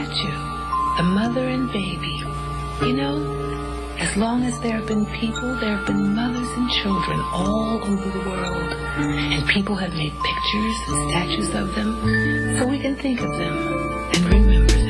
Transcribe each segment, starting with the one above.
statue, the mother and baby. You know, as long as there have been people, there have been mothers and children all over the world. And people have made pictures and statues of them, so we can think of them and remember them.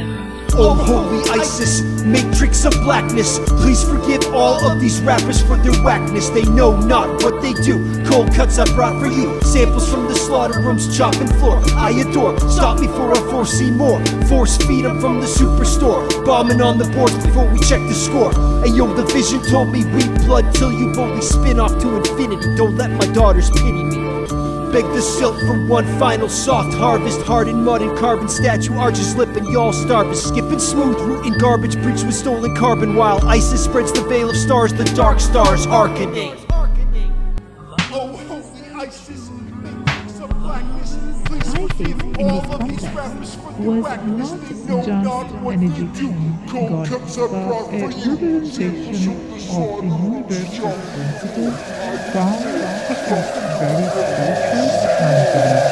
Oh holy Isis, matrix of blackness, please forgive all of these rappers for their whackness. They know not what they do. Cold cuts I brought for you, samples from the slaughter rooms, chopping floor. I adore, stop me for I foresee more. Force feed them from the superstore, bombing on the boards before we check the score. And yo, the vision told me weep blood till you boldly spin off to infinity. Don't let my daughters pity me. Beg the silt for one final soft harvest. Hardened mud and carbon statue arches lip and y'all starving. Skipping smooth route in garbage breach with stolen carbon. While ISIS spreads the veil of stars, the dark stars hearkening. Oh, holy ISIS, matrix of blackness, please forgive in all this of these context rappers for their was whackness. not They know just not what an to do. Egyptian Cold god, cuts I but brought a for you, representation samples from of the a slaughter universal rooms, principle found across various cultures and beliefs.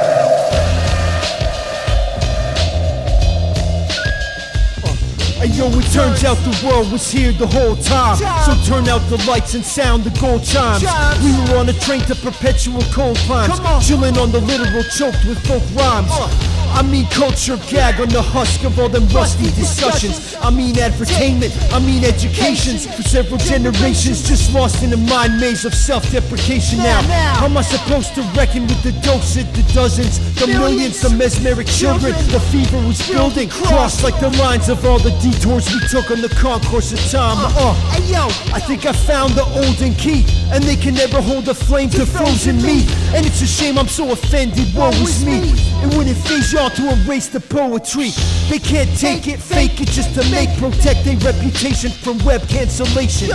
And yo, it turns out the world was here the whole time. So turn out the lights and sound the gold chimes. We were on a train to perpetual cold climbs, chilling on the literal choked with folk rhymes. I mean culture gag on the husk of all them rusty discussions. I mean advertainment, I mean educations for several generations, just lost in a mind maze of self-deprecation now. How am I supposed to reckon with the dosage, the dozens, the millions, the mesmeric children? The fever was building, crossed like the lines of all the detours we took on the concourse of time. Hey yo, I think I found the olden key, and they can never hold a flame to frozen me. And it's a shame I'm so offended, woe is me. It wouldn't phase y'all to erase the poetry. They can't take it, fake it just to make, protect their reputation from web cancellation.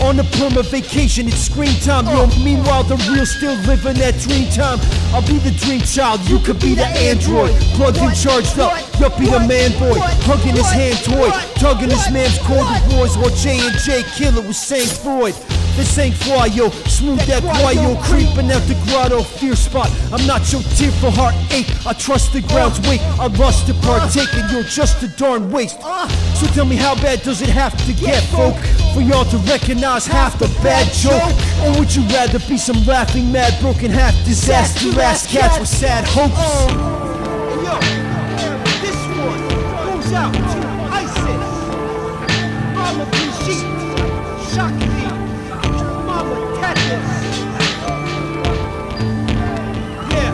On a perma vacation, it's screen time, yo. Meanwhile, the real still living that dream time. I'll be the dream child, you could be the android. Plugged and charged up, yup, be the man boy. Hugging his hand toy, tugging his man's corduroys. While J&J Killer was saying Freud. This ain't fly, yo, smooth that guayo, creeping out the grotto, fear spot. I'm not your tearful heart ache, I trust the ground's weight. I lust to partake and you're just a darn waste. So tell me, how bad does it have to get, folk, for y'all to recognize half the bad joke? Or would you rather be some laughing, mad, broken, half disaster ass cats with sad hopes? Yo, this one goes out to ISIS, Mama Brigitte, Shakti, Mama Katniss. Yeah.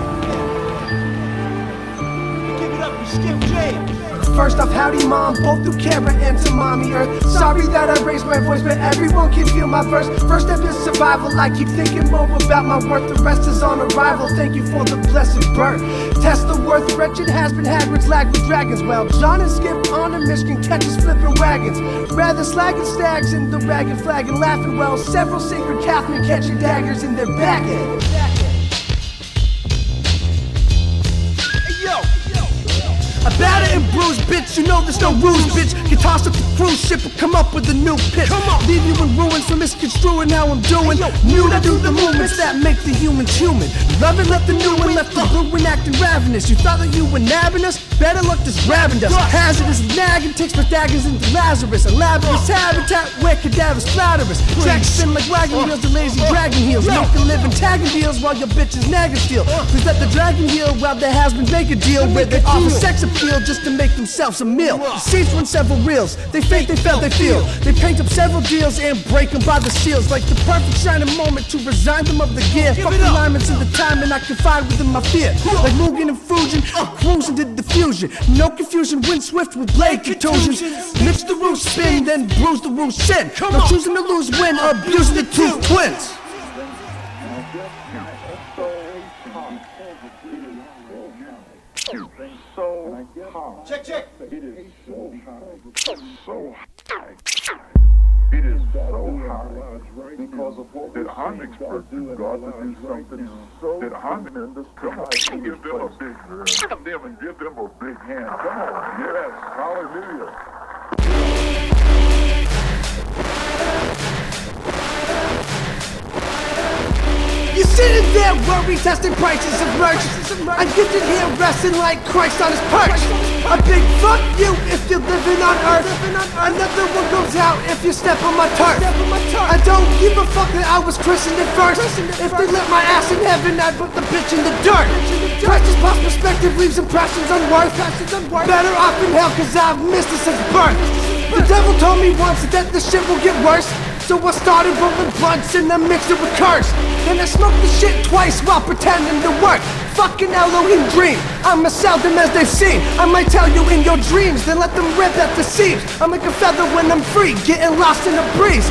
Give it up for Skip James. First off, howdy mom, both through camera and to mommy earth. Sorry that I raised my voice, but everyone can feel my verse. First step is survival, I keep thinking more about my worth. The rest is on arrival, thank you for the blessed birth. Test the worth, wretched has been Hagrid's lag with dragons. Well, John and Skip on a mission, catches flipping wagons. Rather slagging stags in the ragged flag and laughing well. Several sacred Catherine catching daggers in their back end. A battered and bruised bitch, you know there's no rules, bitch. Get tossed up the cruise ship and come up with a new pitch. Leave you in ruins for misconstruing how I'm doing. New to do the movements that make the humans human. Love and left the new and left the blue and acting ravenous. You thought that you were nabbing us? Better luck just grabbing us. Hazardous nagging takes my daggers into Lazarus. A labyrinth habitat where cadavers flatter us. Tracks spin like wagon wheels to lazy dragon heels. Make a living tagging deals while your bitches nagging steal. Please let the dragon heal while there has been make a deal where they offer sex appeal just to make themselves a meal. The seats run several reels. They fake, they felt, they feel. They paint up several deals and break them by the seals. Like the perfect shining moment to resign them of the gear. Fuck the alignments and the time and I confide within my fear. Like Mugen and Fujin, cruising to diffusion. No confusion, wind swift with blade contusions. Mix the roots spin, then bruise the roots sin. No choosing to lose, win, or abusing the two twins. Check, check. It is so hard. It is so hard because of what that I'm expecting God to do something that I'm in the sky. Give them a big hand. Them and give them a big hand. Come on. Yes. Hallelujah. You're sitting there worried, testing prices of merch. I'm gifted here resting like Christ on his perch. A big fuck you if you're living on earth. Another one goes out if you step on my turf. I don't give a fuck that I was christened at first. If they let my ass in heaven, I'd put the bitch in the dirt. Precious past perspective leaves impressions unworth. Better off in hell cause I've missed it since birth. The devil told me once that this shit will get worse. So I started rolling blunts and I mixed it with curse. Then I smoked the shit twice while pretending to work. Fucking Elohim dream, I'ma sell them as they've seen. I might tell you in your dreams, then let them rip at the seams. I'm like a feather when I'm free, getting lost in the breeze.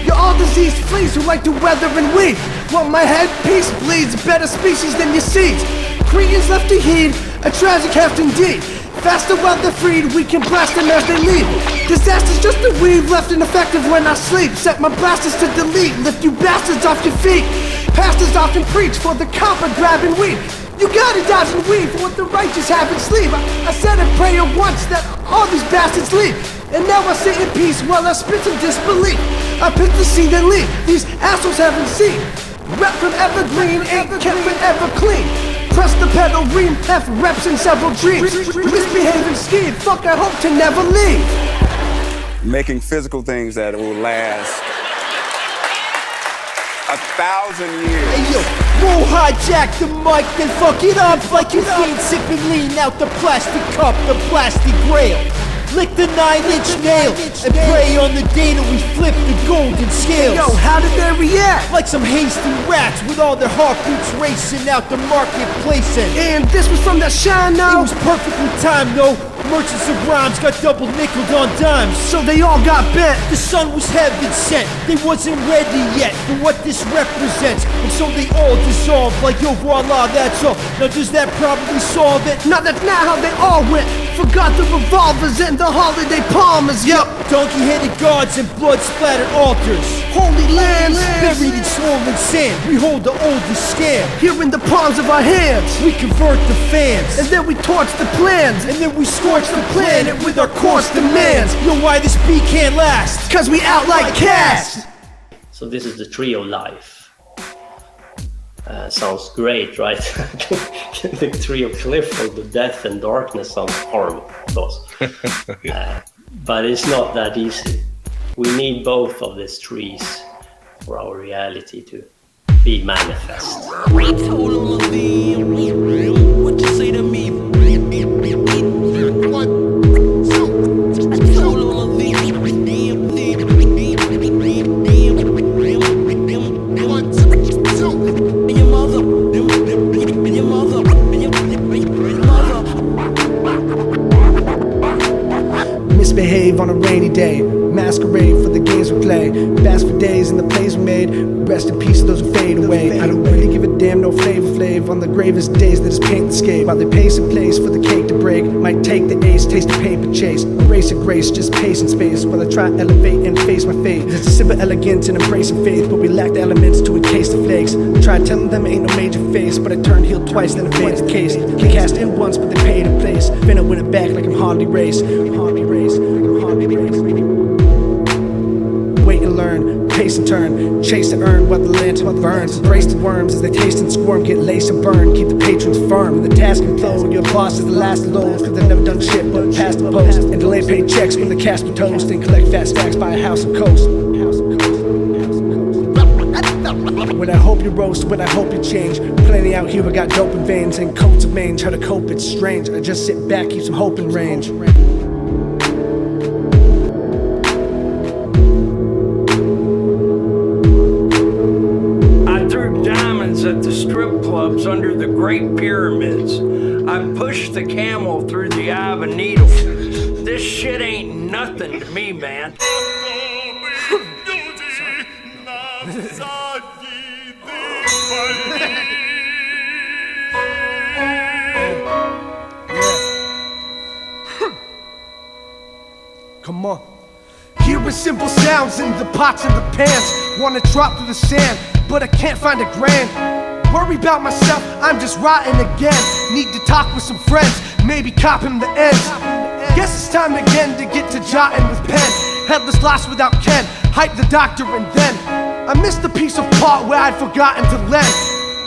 You're all diseased fleas who like to weather and weave. Want my headpiece bleeds, better species than your seeds. Cretans left to heed, a tragic heft indeed. Faster while they're freed, we can blast them as they leave. Disaster's just a weave, left ineffective when I sleep. Set my blasters to delete, lift you bastards off your feet. Pastors often preach for the copper grabbing weed. You gotta dodge and weave for what the righteous have in sleeve. I said a prayer once that all these bastards leave. And now I sit in peace while I spit some disbelief. I pick the seed and leave, these assholes haven't seen. Rep from evergreen, ain't kept it ever clean. Press the pedal, ream, F reps in several dreams. Misbehave and scheme, fuck I hope to never leave. Making physical things that will last 1,000 years. Hey yo, we'll hijack the mic and fuck it up like you fiend sipping lean out the plastic cup, the plastic grail. Lick the 9-inch nail and pray on the day that we flip the golden scales. Yo, how did they react? Like some hasty rats with all their heartbeats racing out the marketplace. And this was from that shine now? It was perfectly timed though. Merchants of rhymes got double nickeled on dimes. So they all got bent. The sun was heaven sent. They wasn't ready yet for what this represents. And so they all dissolved like yo voila, that's all. Now does that probably solve it? No, that's not how they all went. Forgot the revolvers and the holiday palmers. Yep. Donkey-headed gods and blood-splattered altars. Holy lands buried in swollen sand. We hold the oldest scam. Here in the palms of our hands. We convert the fans. And then we torch the plans. And then we scorch the planet with our coarse demands. Yo, why this beat can't last? Cause we out like cast. So this is the trio live. Sounds great, right? The trio Cliff of the Death and Darkness sounds horrible, of course. But it's not that easy. We need both of these trees for our reality to be manifest. I told him what you say to me. What? I told him Misbehave on a rainy day. Masquerade for the games we play. Fast for days and the plays we made. Rest in peace to those who fade away. I don't really give a damn, no flavor flav. On the gravest days that just paint the scape. While they pace in place for the cake to break. Might take the ace, taste the paper chase. Erase a grace, just pace in space. While I try to elevate and face my fate. There's a sip of elegance and embracing faith. But we lack the elements to encase the flakes. I tried telling them ain't no major face. But I turned heel twice, then I faded the case. Can cast in once, but they paid in place. Finna win it back like I'm Hardy Race. Hardy Race, Hardy Race. Wait and learn, pace and turn, chase and earn while the lantern burns. Embrace the worms as they taste and squirm, get laced and burned. Keep the patrons firm, when the task implode. Your boss is the last of those, cause they've never done shit but pass the post. And delay paid checks when the cast are toast. And collect fat stacks by a house of coast. When I hope you roast, when I hope you change. Plenty out here, I got dope in veins and coats of mange. How to cope, it's strange. I just sit back, keep some hope in range. At the strip clubs under the Great Pyramids. I pushed the camel through the eye of a needle. This shit ain't nothing to me, man. Come on. Hearing simple sounds in the pots and the pans. Wanna drop through the sand, but I can't find a grand. Worry about myself, I'm just rotting again. Need to talk with some friends, maybe cop him the ends. Guess it's time again to get to jotting with pen. Headless lost without Ken, hype the doctor and then I missed the piece of part where I'd forgotten to lend.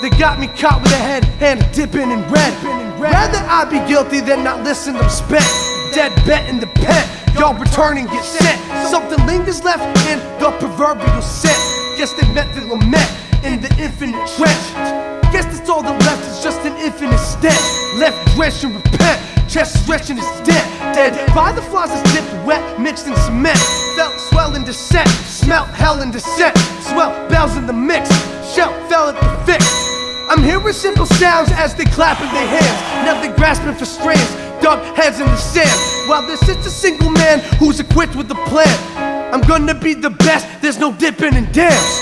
They got me caught with a head and dipping in red. Rather I be guilty than not listen to them spit. dead bet in the pen. Y'all return and get sent. Something lingers left in the proverbial scent. Guess they meant to lament in the infinite trench. Guess that's all that left is just an infinite stench. Left drenched and repent, chest stretching its dent. Dead by the flies that's dipped wet, mixed in cement. Felt swell in descent, smelt hell in descent. Swell bells in the mix, shell fell at the fix. I'm hearing simple sounds as they clapping their hands. Now they grasping for strands, dug heads in the sand. While there sits a single man who's equipped with a plan. I'm gonna be the best, there's no dipping in dams.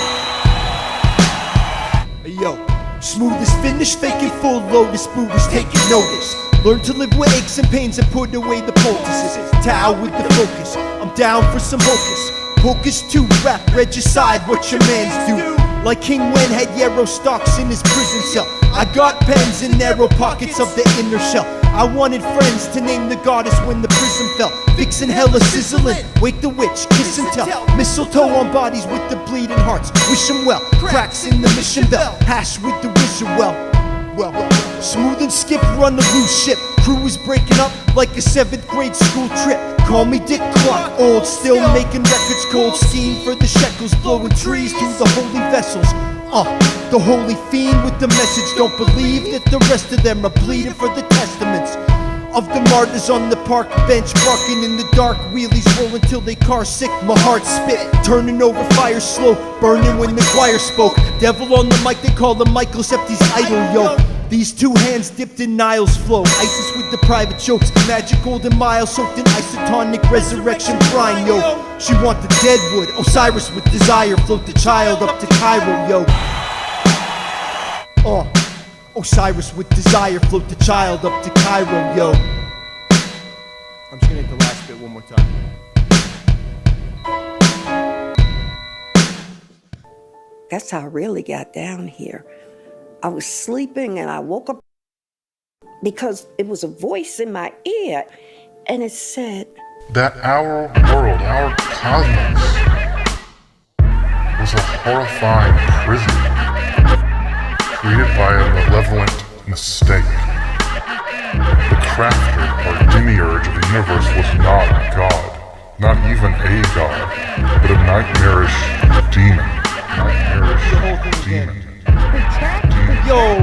Hey yo, smooth is finished, faking full lotus, smooth is taking notice. Learn to live with aches and pains and put away the poultices. Tao with the focus, I'm down for some hocus. Focus to rap, regicide what your mans do. Like King Wen had yarrow stalks in his prison cell. I got pens in narrow pockets of the inner shell. I wanted friends to name the goddess when the prism fell. Fixin' hella sizzling, wake the witch, kiss and tell. Mistletoe on bodies with the bleeding hearts. Wish 'em well, cracks in the mission bell. Hash with the wizard well. Smooth and Skip run the loose ship. Crew is breaking up like a 7th grade school trip. Call me Dick Clark, old, still making records cold. Scheme for the shekels, blowing trees through the holy vessels. The holy fiend with the message. Don't believe that the rest of them are bleeding for the testaments of the martyrs on the park bench, barking in the dark, wheelies rolling till they car sick. My heart spit, turning over fire slow, burning when the choir spoke. Devil on the mic, they call him Michael, except he's idle, yo. These two hands dipped in Nile's flow. Isis with the private jokes, magic golden mile soaked in isotonic resurrection brine, yo. She want the deadwood, Osiris with desire, float the child up to Cairo, yo. Osiris with desire, float the child up to Cairo, yo. I'm just gonna hit the last bit one more time. That's how I really got down here. I was sleeping and I woke up because it was a voice in my ear and it said, that our world, our cosmos, was a horrifying prison created by a malevolent mistake. The crafter or demiurge of the universe was not God, not even a god, but a nightmarish demon. Yo,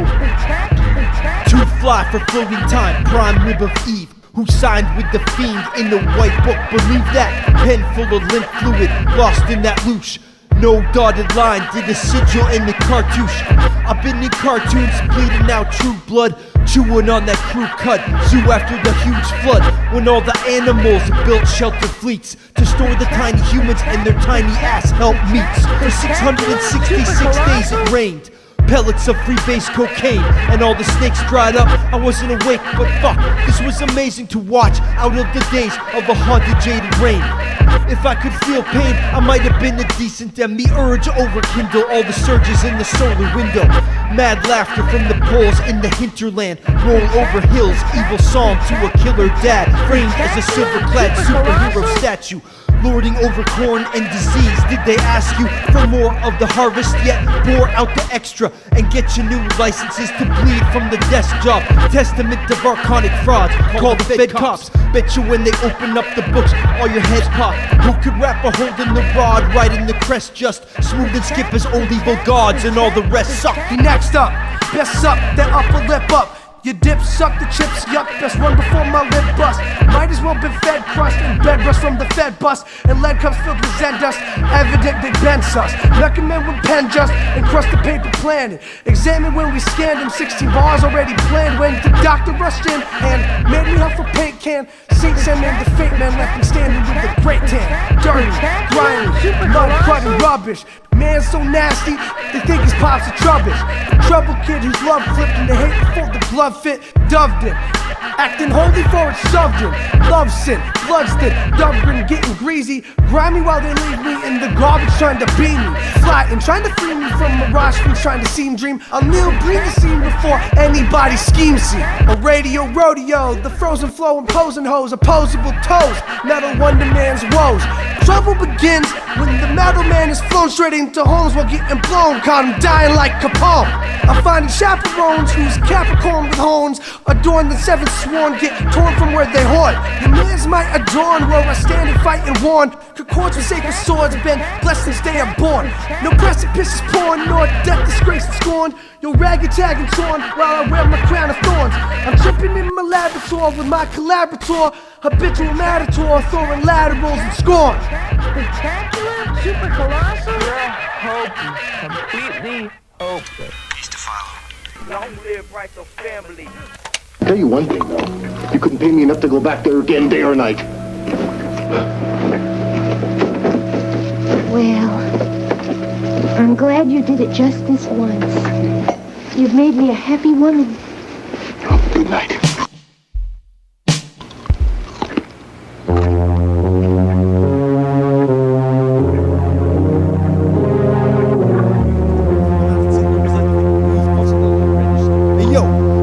too fly for floating time, prime rib of Eve, who signed with the fiend in the white book. Believe that, pen full of lymph fluid, lost in that loosh. No dotted line, did a sigil in the cartouche. I've been in cartoons, bleeding out true blood, chewing on that crew cut. Zoo after the huge flood, when all the animals built shelter fleets to store the tiny humans and their tiny ass help meets. For 666 days it rained. Pellets of free base cocaine, and all the snakes dried up. I wasn't awake, but fuck, this was amazing to watch out of the days of a haunted jaded rain. If I could feel pain, I might have been a decent them. The urge overkindle all the surges in the solar window. Mad laughter from the poles in the hinterland. Roll over hills, evil song to a killer dad, framed as a silver-clad superhero statue. Lording over corn and disease. Did they ask you for more of the harvest yet? Pour out the extra and get your new licenses to bleed from the desk job. Testament of archonic frauds. Call the Fed cops. Bet you when they open up the books, all your heads pop. Who could rap a holding the rod, right in the crest? Just smooth and skip as old evil gods, and all the rest suck. You next up, best suck that upper lip up. Your dip suck the chips, yuck, best run before my lip bust. Might as well been fed crust and bed rust from the Fed bust. And lead cups filled with Zen dust, evident they bend sus. Recommend with pen just, and crust the paper planet. Examine when we scanned them, 16 bars already planned. When the doctor rushed in and made me huff a paint can. Saint sent me the fate man, left me standing with a great tan. Dirty, grimy, mud, crud and rubbish. Man so nasty, they think his pops are trubbish. Trouble kid whose love flipped and they hate before the blood fit. Doved in, acting holy for it shoved in. Love sin, bloodstain, dubbed getting greasy. Grimy while they leave me in the garbage trying to beat me. Flying, trying to free me from mirage streets, trying to seem dream. I'll kneel, breathe the scene before anybody schemes see. A radio rodeo, the frozen flow imposing hoes, opposable toes. Metal wonder man's woes. Trouble begins when the metal man has flown straight into homes while getting blown. Caught him dying like Capone. I'm finding chaperones whose Capricorn with horns adorn the seventh sworn, get torn from where they hoard. Your mans might adorn where I stand and fight and warn. Concords with sacred swords, been blessed since they are born. No precipice is porn, nor death, disgrace, and scorn. Your ragged tag and torn while I wear my crown of thorns. I'm tripping in my laboratory with my collaborator, habitual matador, throwing laterals and scorn. Spectacular, super colossal, hopeless, completely hopeless. He's to follow. Don't live right, so family. I'll tell you one thing though, you couldn't pay me enough to go back there again day or night. Well, I'm glad you did it just this once. You've made me a happy woman. Oh, good night.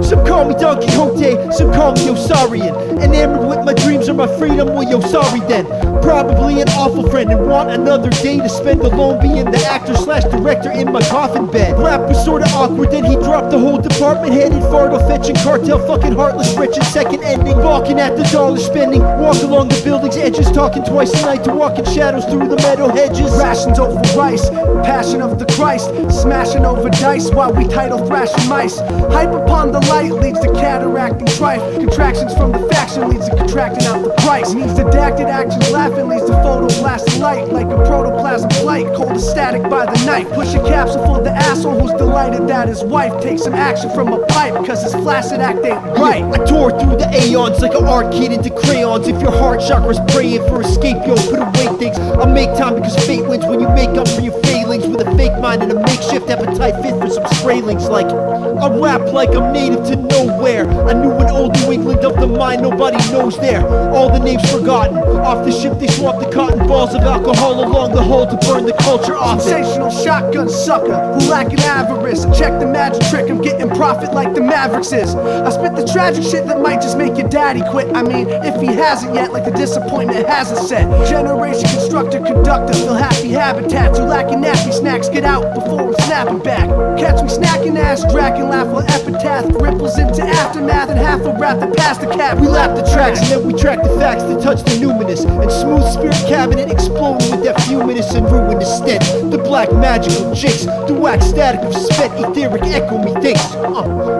Some call me Don Quixote, some call me Osarian. Enamored with my dreams or my freedom, well yo sorry then. Probably an awful friend and want another day to spend alone being the actor slash director in my coffin bed. Rap was sorta awkward, then he dropped the whole department, headed far to fetching cartel, fucking heartless rich and second ending. Balking at the dollar spending, walk along the building's edges, talking twice a night to walk in shadows through the meadow hedges. Rations over rice, passion of the Christ, smashing over dice while we title thrashing mice. Hype upon the light leads to cataracting trife. Contractions from the faction leads to contracting out the price. Means didactic actions laughing leads to photoblasting light like a protoplasm flight, cold as static by the knife. Push a capsule for the asshole who's delighted that his wife takes some action from a pipe cause his flaccid act ain't right. I tore through the aeons like an art kid into crayons. If your heart chakra's praying for escape, yo, put away things. I'll make time because fate wins when you make up for your failings with a fake mind and a makeshift appetite fit for some straylings. Like, I rap like I'm native to nowhere. I knew an old New England of the mind nobody knows there. All the names forgotten. Off the ship they swap the cotton balls of alcohol along the hull to burn the culture off. Sensational shotgun sucker who lacking avarice. Check the magic trick, I'm getting profit like the Mavericks is. I spit the tragic shit that might just make your daddy quit. I mean, if he hasn't yet, like the disappointment hasn't set. Generation constructor, conductor, fill happy habitats. You lacking nappy snacks, get out before I'm snapping back. Catch me snacking ass, dragging laugh while epitaph ripples into aftermath and half a rap that past the cap. We lap the tracks and then we track the facts that touch the numinous and smooth spirit cabinet exploding with that fuminous and ruinous stench. The black magical jinx, the wax static of spent etheric echo methinks.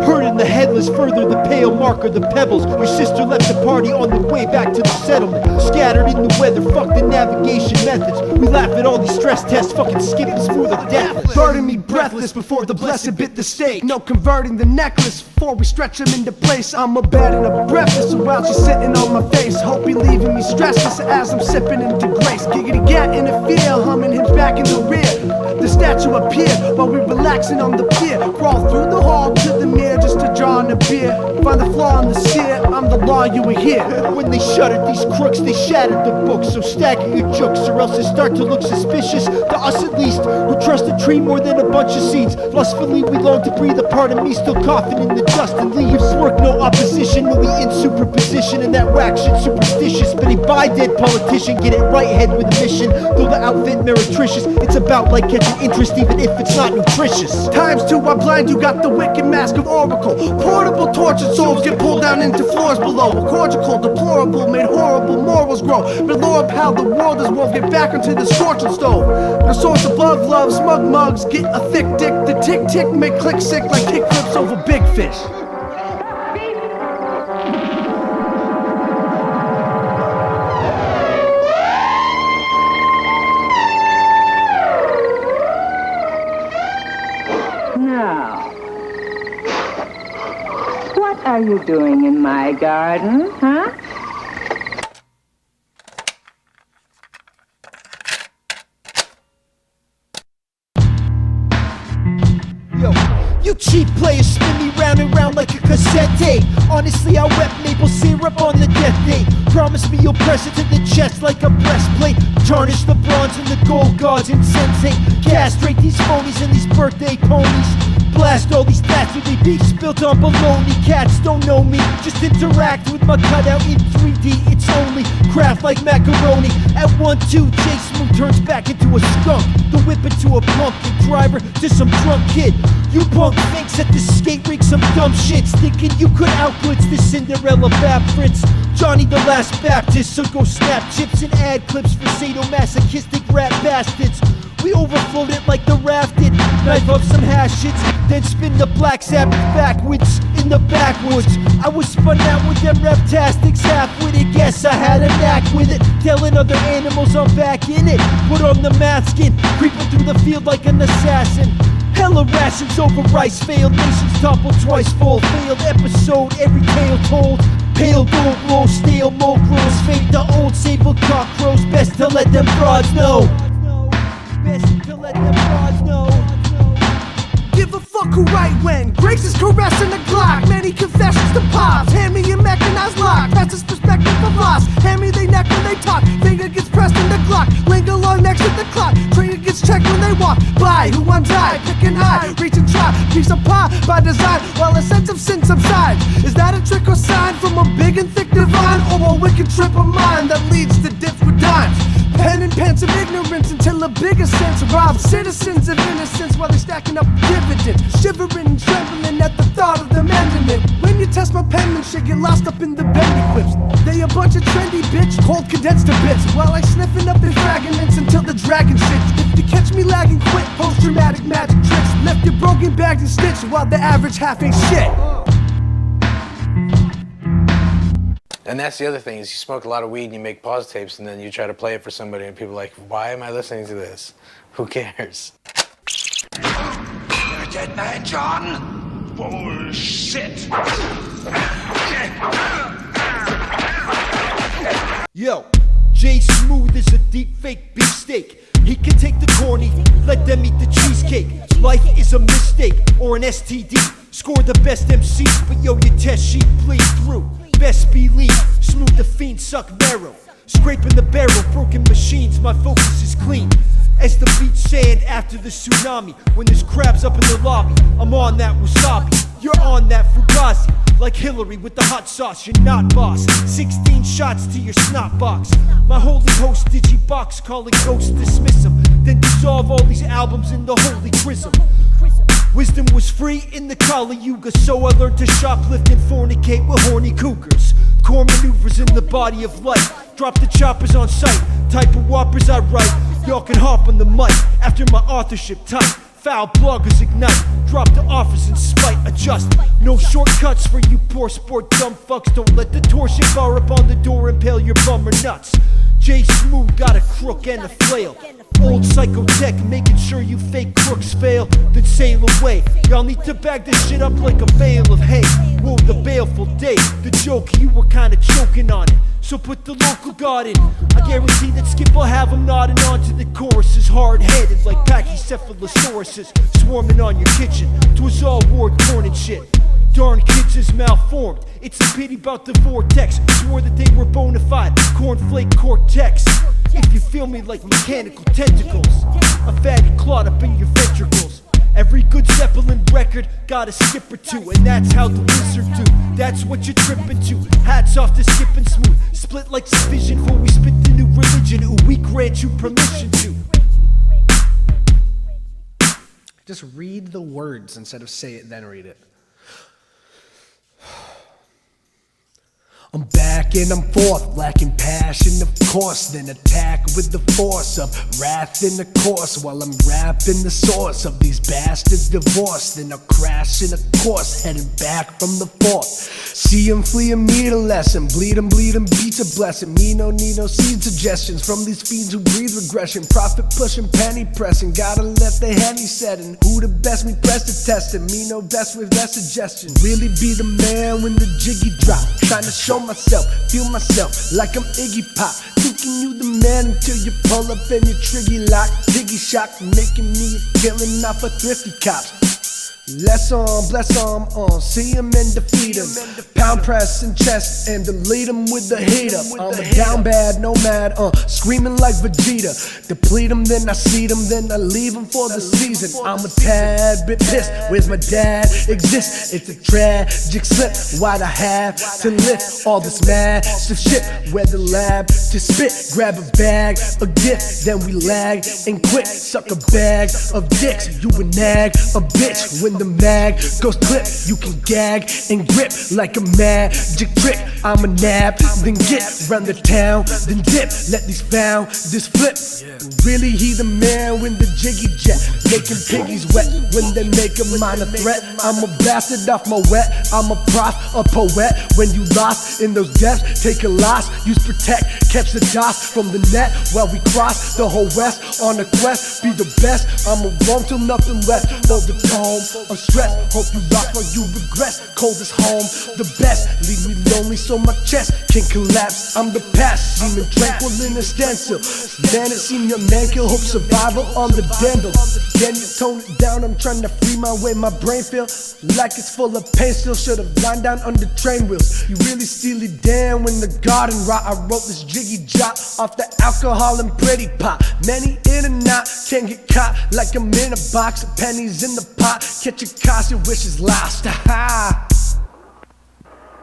Hurting the headless, further the pale marker, the pebbles. Your sister left the party on the way back to the settlement. Scattered in the weather, fuck the navigation methods. We laugh at all these stress tests, fucking skipping through the death. Burning me breathless before the blessed bit the steak. No converting the necklace before we stretch him into place. I'm a bed and a breakfast, so while she's sitting on my face, hope he leaving me stressless as I'm sipping into grace. Giggity gat in the field, humming him back in the rear. The statue appeared while we relaxing on the pier. Crawl through the hall to the mirror just to draw in a beer. Find the flaw in the sear, I'm the law, you were here. When they shuttered these crooks, they shattered the books. So stagger your jokes or else they start to look suspicious. To us at least, who trust a tree more than a bunch of seeds. Lustfully we long to breathe a part of me still coughing in the dust and leaves. Work no opposition when we in superposition. And that whack shit superstitious. But a buy dead politician, get it right head with a mission. Though the outfit meretricious, it's about like catching interest even if it's not nutritious. Times two, I blind you, got the wicked mask of oracle. Portable tortured souls get pulled down into floors below. Cordical, deplorable, made horrible morals grow. But Lord, how the world is wolf, get back onto the scorching stove. The source above love, smug mugs, get a thick dick. The tick tick make click sick like kickflips over big fish. Now, what are you doing in my garden, huh? Yo, you cheap players spin me round and round like a cassette tape. Honestly, I wet maple syrup on the death date. Promise me you'll press it to the chest like a breastplate. Tarnish the bronze and the gold guards insensate. Castrate these phonies and these birthday ponies. blast all these dastardly beats built on baloney. Cats don't know me, just interact with my cutout in 3D. It's only craft like macaroni. At 1-2, J Smooth turns back into a skunk, the whip into a pumpkin driver to some drunk kid. You punk thinks at the skate rink some dumb shits, thinking you could outglitz this Cinderella Bap Fritz. Johnny the Last Baptist, so go snap chips and ad clips for sadomasochistic rat bastards. We overflowed it like the raft did, knife up some hash shits, then spin the Black Sabbath backwards in the backwoods. I was spun out with them reptastics, half-witted, guess I had a knack with it, telling other animals I'm back in it. Put on the mask skin, creeping through the field like an assassin. Hella rations over rice, failed nations topple twice, full failed episode, every tale told. Pale gold glow, stale mo grows, fake the old sable cockroach, best to let them frauds know. Best to let them frauds know. Give a fuck who right when Grace is caressing the Glock. Many confessions to pops. Hand me a mechanized lock. That's his perspective of loss. Hand me they neck when they talk. Finger gets pressed in the Glock. Linger long next to the clock. Trigger gets checked when they walk by. Who wants high? Picking high. Reach and try. Piece of pie by design. While a sense of sin subsides. Is that a trick or sign from a big and thick divine? Or a wicked trip of mine that leads to dips with dimes? Pen and pensive ignorance until a bigger sense robs citizens of innocence while they're stacking up dividends, shivering and trembling at the thought of them ending it. When you test my penmanship, get lost up in the bendy clips. They a bunch of trendy bitch, cold condensed to bits, while I sniffing up their fragments until the dragon sits. If you catch me lagging quick, post-traumatic magic tricks, left you broken, bagged and stitched, while the average half ain't shit. And that's the other thing, is you smoke a lot of weed and you make pause tapes and then you try to play it for somebody and people are like, why am I listening to this? Who cares? You're a dead man, John. Bullshit. Yo, J Smooth is a deep fake beefsteak. He can take the corny, let them eat the cheesecake. Life is a mistake or an STD. Score the best MCs, but yo, your test sheet bleeds through. Best believe, Smooth the fiend suck marrow. Scraping the barrel, broken machines, my focus is clean. As the beach sand after the tsunami. When there's crabs up in the lobby, I'm on that wasabi. You're on that fugazi. Like Hillary with the hot sauce, you're not boss. 16 shots to your snot box. My holy host digibox, call it ghost, dismiss him. Then dissolve all these albums in the holy chrism. Wisdom was free in the Kali Yuga, so I learned to shoplift and fornicate with horny cougars. Core maneuvers in the body of light. Drop the choppers on sight. Type of whoppers I write. Y'all can hop on the mic after my authorship type. Foul bloggers ignite. Drop the offers in spite. Adjust. No shortcuts for you poor sport dumb fucks. Don't let the torsion bar up on the door impale your bummer nuts. J Smooth got a crook and a flail. Old psychotech making sure you fake crooks fail, then sail away. Y'all need to bag this shit up like a bale of hay. Whoa, the baleful day. The joke, you were kinda choking on it, so put the local guard in. I guarantee that Skip will have him nodding on to the choruses. Hard-headed like pachycephalosauruses swarming on your kitchen. 'Twas all war corn and shit. Darn kids is malformed. It's a pity about the vortex. Swore that they were bona fide cornflake cortex. If you feel me like mechanical tentacles, a fatty clot up in your ventricles. Every good Zeppelin record got a skip or two, and that's how the wizard do. That's what you're tripping to. Hats off to Skip and Smooth. Split like Vision before we spit the new religion. Ooh, we grant you permission to. Just read the words instead of say it, then read it. I'm back and I'm forth, lacking passion of course, then attack with the force of wrath in the course, while I'm rapping the source of these bastards divorced. Then I'll crash in a course, heading back from the fourth. See 'em flee and meet a lesson, bleed 'em beats a blessing. Me no need no seed suggestions from these fiends who breathe regression. Profit pushing, penny pressing, gotta let the henny setting. Who the best, me press the testing, me no best with that suggestion. Really be the man when the jiggy drop, trying to show myself, feel myself like I'm Iggy Pop. Thinking you the man until you pull up in your triggy lock. Piggy shock, making me a killing off of thrifty cops. Bless 'em, see 'em and defeat 'em. Pound press and chest and delete 'em with the heater. I'm a down bad nomad, screaming like Vegeta. Deplete 'em, then I seed 'em, then I leave 'em for the season. I'm a tad bit pissed, where's my dad? Exists, it's a tragic slip. Why'd I have to lift all this massive shit? Where the lab to spit, grab a bag, a gift, then we lag and quit. Suck a bag of dicks, you a nag, a bitch. When the mag goes clip, you can gag and grip like a magic trick. I'm a nab, then get round the town, then dip. Let these found this flip. Really, he the man when the jiggy jet, making piggies wet when they make a minor threat. I'm a bastard off my wet. I'm a prof, a poet. When you lost in those depths, take a loss, use protect, catch the dots from the net while we cross the whole west on a quest. Be the best. I'ma roam till nothing left. Hold the tone of stress. Hope you lock while you regress. Coldest home, the best. Leave me lonely so my chest can collapse. I'm the past, seeming tranquil in a stencil. Man, it seen your man kill, hope survival on the dandle. Then you tone it down, I'm trying to free my way. My brain feel like it's full of pain. Still should've lined down under train wheels. You really steely Dan when the garden rot. I wrote this jiggy jot off the alcohol and pretty pot. Many in and out, can't get caught like I'm in a box of pennies in the pot. Catch a cost, your wish is lost. It's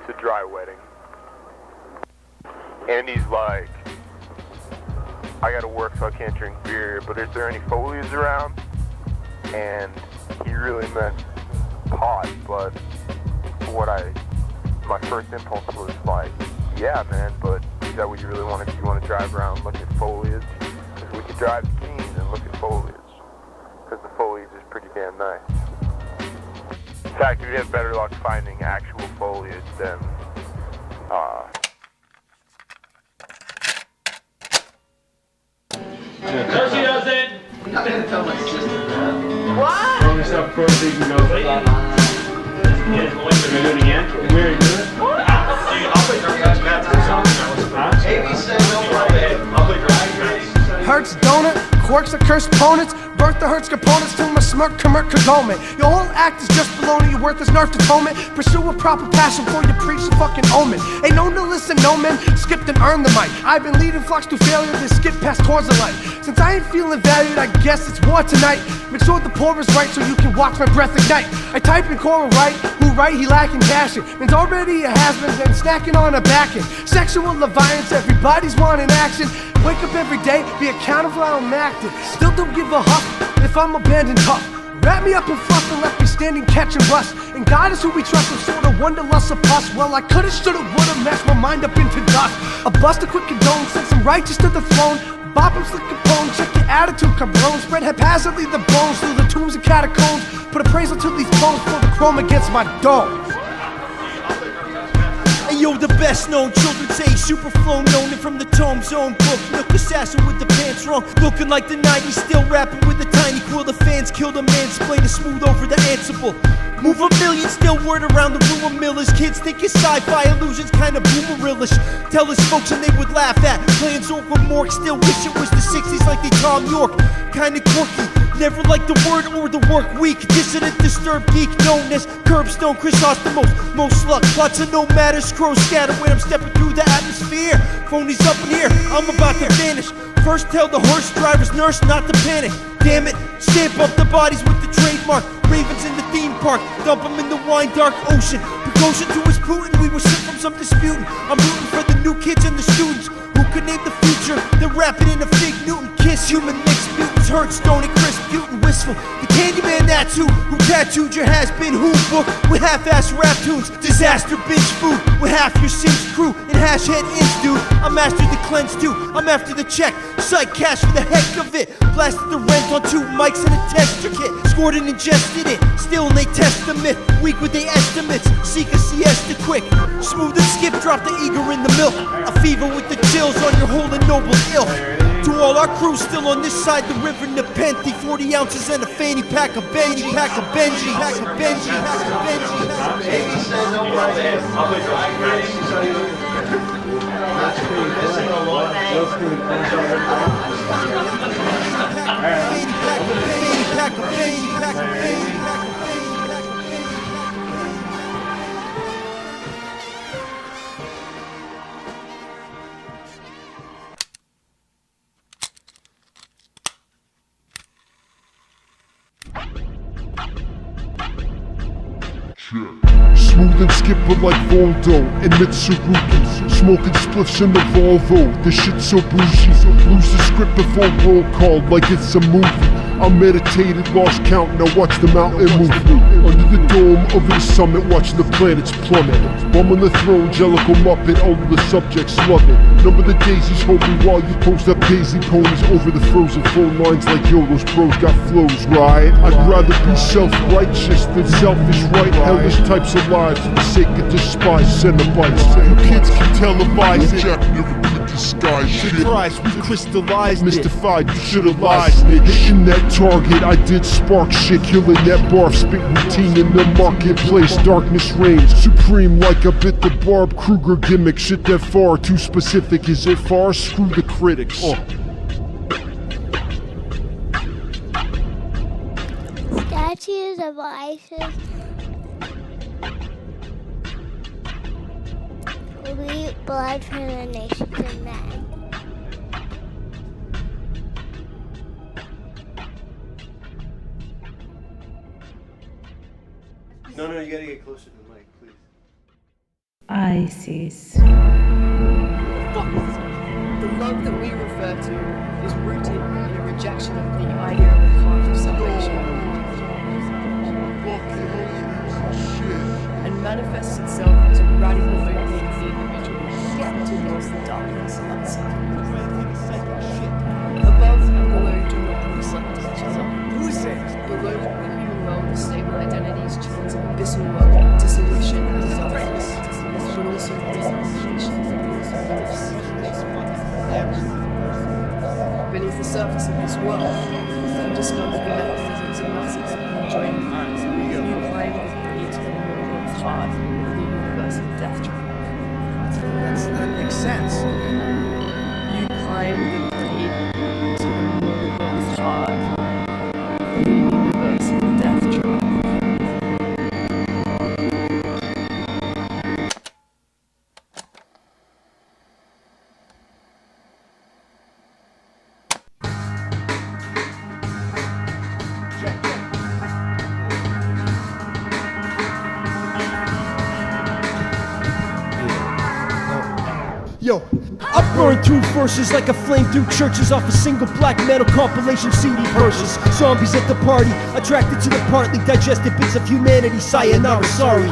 a dry wedding. And he's like, I gotta work so I can't drink beer, but is there any foliage around? And he really meant pot, but my first impulse was like, yeah man, but is that what you really want to do? You want to drive around and look at foliage? Because we could drive to Keene and look at foliage, because the foliage is pretty damn nice. In fact, we'd have better luck finding actual foliage than No, she doesn't. I'm not gonna tell my sister that. What? Only stuff pro so you can go for that. Yeah, we're gonna do it again. We already do it. I'll play Drag Match Matt for something. Amy said no problem. I'll play Drag Match. Hertz donut, quirks of cursed opponents. Birth the Hertz components till my smirk condolment. Your whole act is just baloney, your worth is nerfed atonement. Pursue a proper passion before you preach the fucking omen. Ain't known to listen, no man, skipped and earned the mic. I've been leading flocks to failure, then skip past towards the light. Since I ain't feeling valued, I guess it's war tonight. Make sure the pour is right so you can watch my breath ignite. I type in Cora right, who right, he lacking passion. Man's already a has-been, then snacking on a back end. Sexual alliance, everybody's wanting action. Wake up every day, be accountable how I'm acting. Still don't give a huff if I'm abandoned tough. Wrap me up in fluff and left me standing catching rust. And God is who we trust, and sorta wonderlust of plus. Well, I coulda, shoulda, woulda, mashed my mind up into dust. I bust a quick condone, sent some righteous to the throne. Bop him, slick Capone, check your attitude, cabron. Spread haphazardly the bones through the tombs and catacombs. Put appraisal to these bones for the chrome against my dome. Hey yo, the best known children say super flow, known it from the Tome Zone book. Milk assassin with the pants wrong, looking like the 90s, still rapping with a tiny quill. The fans kill the mansplaining smooth over the answerable. Move a million, still word around the room of millers. Kids think it's sci-fi illusions, kinda boomerillish. Tell his folks and they would laugh at. Playing Zork with Mork, still wish it was the 60s like they Tom York. Kinda quirky, never liked the word or the work week. Dissident, disturbed geek, known as Curbstone, Chrysostomos. Most luck, lots of no matters, crows scatter when I'm stepping through the atmosphere. Phonies up in here, I'm about to vanish. First tell the horse driver's nurse not to panic. Damn it, stamp up the bodies with the trademark. Ravens in the theme park, dump them in the wine dark ocean. Precaution to his Putin, we were sent from some disputing. I'm rooting for the new kids and the students who could name the future. They're rapping in a Fig Newton kiss. Human mixed mutants, Hertz, Stony, Crisp, Putin, Wistful. The Candyman, that's who tattooed your has-been who book with half-ass rap tunes. Disaster binge food with half your Sims crew and hash head ins, dude. I'm after the cleanse too, I'm after the check. Psych cash for the heck of it. Blasted the rent on 2 mics and a tester kit. Scored and ingested it, still they test the myth. Weak with they estimates, seek a siesta quick. Smooth and skip, drop the eager in the milk. A fever with the chills on your whole and noble ilk. To all our crew still on this side the river, Nepenthe, 40 ounces and a fanny pack of Benji, pack of Benji, pack of Benji, pack of Benji. Amy said no problem. I'll play Drag Match. That's pretty good. Smooth and skipper like Volvo and Mitsurugi. Smoking spliffs in the Volvo, the shit so bougie. Lose the script before roll call like it's a movie. I meditated, lost count, now watch the mountain move. Under the dome of the summit, watching the planets plummet. Bum on the throne, jellicle muppet, all of the subjects love it. Number the daisies, hoping while you post up paisley ponies over the frozen phone lines like yo, those pros got flows, right? I'd rather be self-righteous than selfish, right? Hellish types of lives for the sake of despised cenobites. You kids can televise it. Jack never could disguise shit. Surprise, we crystallized Mystified, you should've lied, snitch. Hitting that target, I did spark shit. Killing that barf, spit routine in the marketplace. Darkness reigns, supreme like I bit the Barb Kruger gimmick. Shit that far too specific, is it far? Screw the critics. Statues of ISIS will be blood for the nations of men. No, you gotta get closer to the mic, please. ISIS. The love that we refer to is rooted in a rejection of the idea of a path of salvation. And manifests itself as a radical opening of the individual towards the darkness outside. Above and below do not reflect each other. Below the human world of stable identities, chance of abyssal world, dissolution and darkness, but also dissociation. Beneath the surface of this world, you discover the metaphysics of masses and join hands. You climb the eternal heart of the universal death trap. That makes sense. You climb the eternal heart of the universal death trap. Yo, I burned through verses like a flame through churches off a single black metal compilation CD purchase. Zombies at the party, attracted to the partly digested bits of humanity. Sayonara, sorry.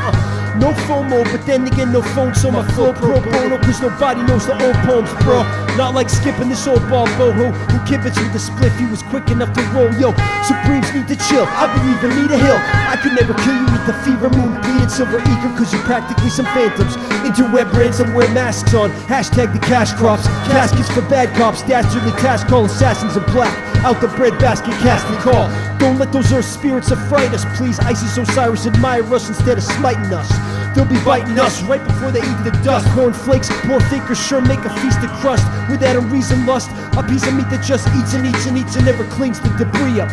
No FOMO, but then again no phone, so my flow pro bono, cause nobody knows the old poems, bro. Not like skipping this old ball boho who kibitz with the spliff, he was quick enough to roll. Yo, Supremes need to chill, I believe in need a hill. I could never kill you with the fever moon, bleeding silver eager, cause you're practically some phantoms. Interweb brands and wear masks on, hashtag the cash crops. Caskets for bad cops, dastardly task call assassins in black. Out the breadbasket casting call. Don't let those earth spirits affright us, please. Isis Osiris admire us instead of smiting us. They'll be biting us right before they eat the dust. Cornflakes, poor fakers sure make a feast of crust. Without a reason lust, a piece of meat that just eats and eats and eats and never cleans the debris up.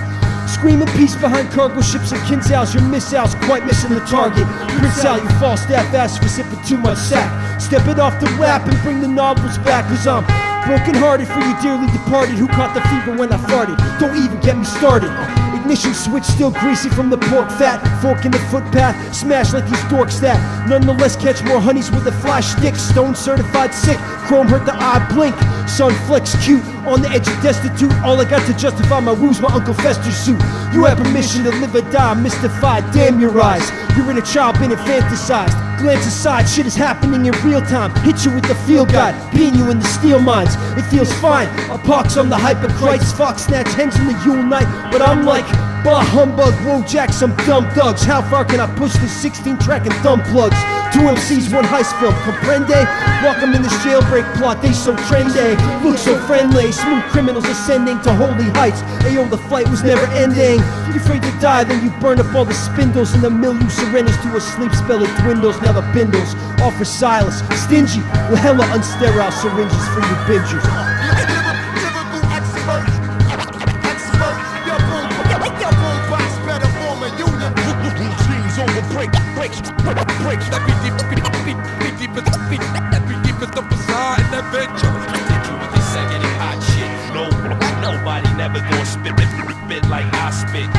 Screaming peace behind cargo ships and Kinsales, your missiles quite missing the target. Prince Al, you false staff ass for sipping too much sack. Step it off the lap and bring the novels back, cause I'm broken hearted for you dearly departed who caught the fever when I farted. Don't even get me started. Ignition switch still greasy from the pork fat. Fork in the footpath, smash like these dorks that nonetheless catch more honeys with a flash stick. Stone certified sick, chrome hurt the eye blink. Sun flex cute, on the edge of destitute. All I got to justify my woos, my Uncle Fester suit. You have permission to live or die, mystified, damn your eyes. You're in a child been fantasized. Glance aside, shit is happening in real time. Hit you with the field guide, being you in the steel mines. It feels fine, a pox on the hypocrites. Fox snatch hens in the Yule night, but I'm like, bah humbug, Wojak, some dumb thugs. How far can I push this 16 track and thumb plugs? 2 MCs, 1 heist film, comprende? Welcome in this jailbreak plot, they so trendy. Look so friendly, smooth criminals ascending to holy heights. Ayo, the fight was never ending. You're afraid to die, then you burn up all the spindles. In the mill you surrenders to a sleep spell, it dwindles. Now the bindles offer silence, stingy with hella unsterile syringes for you bingers. Nobody never gonna spit like I spit.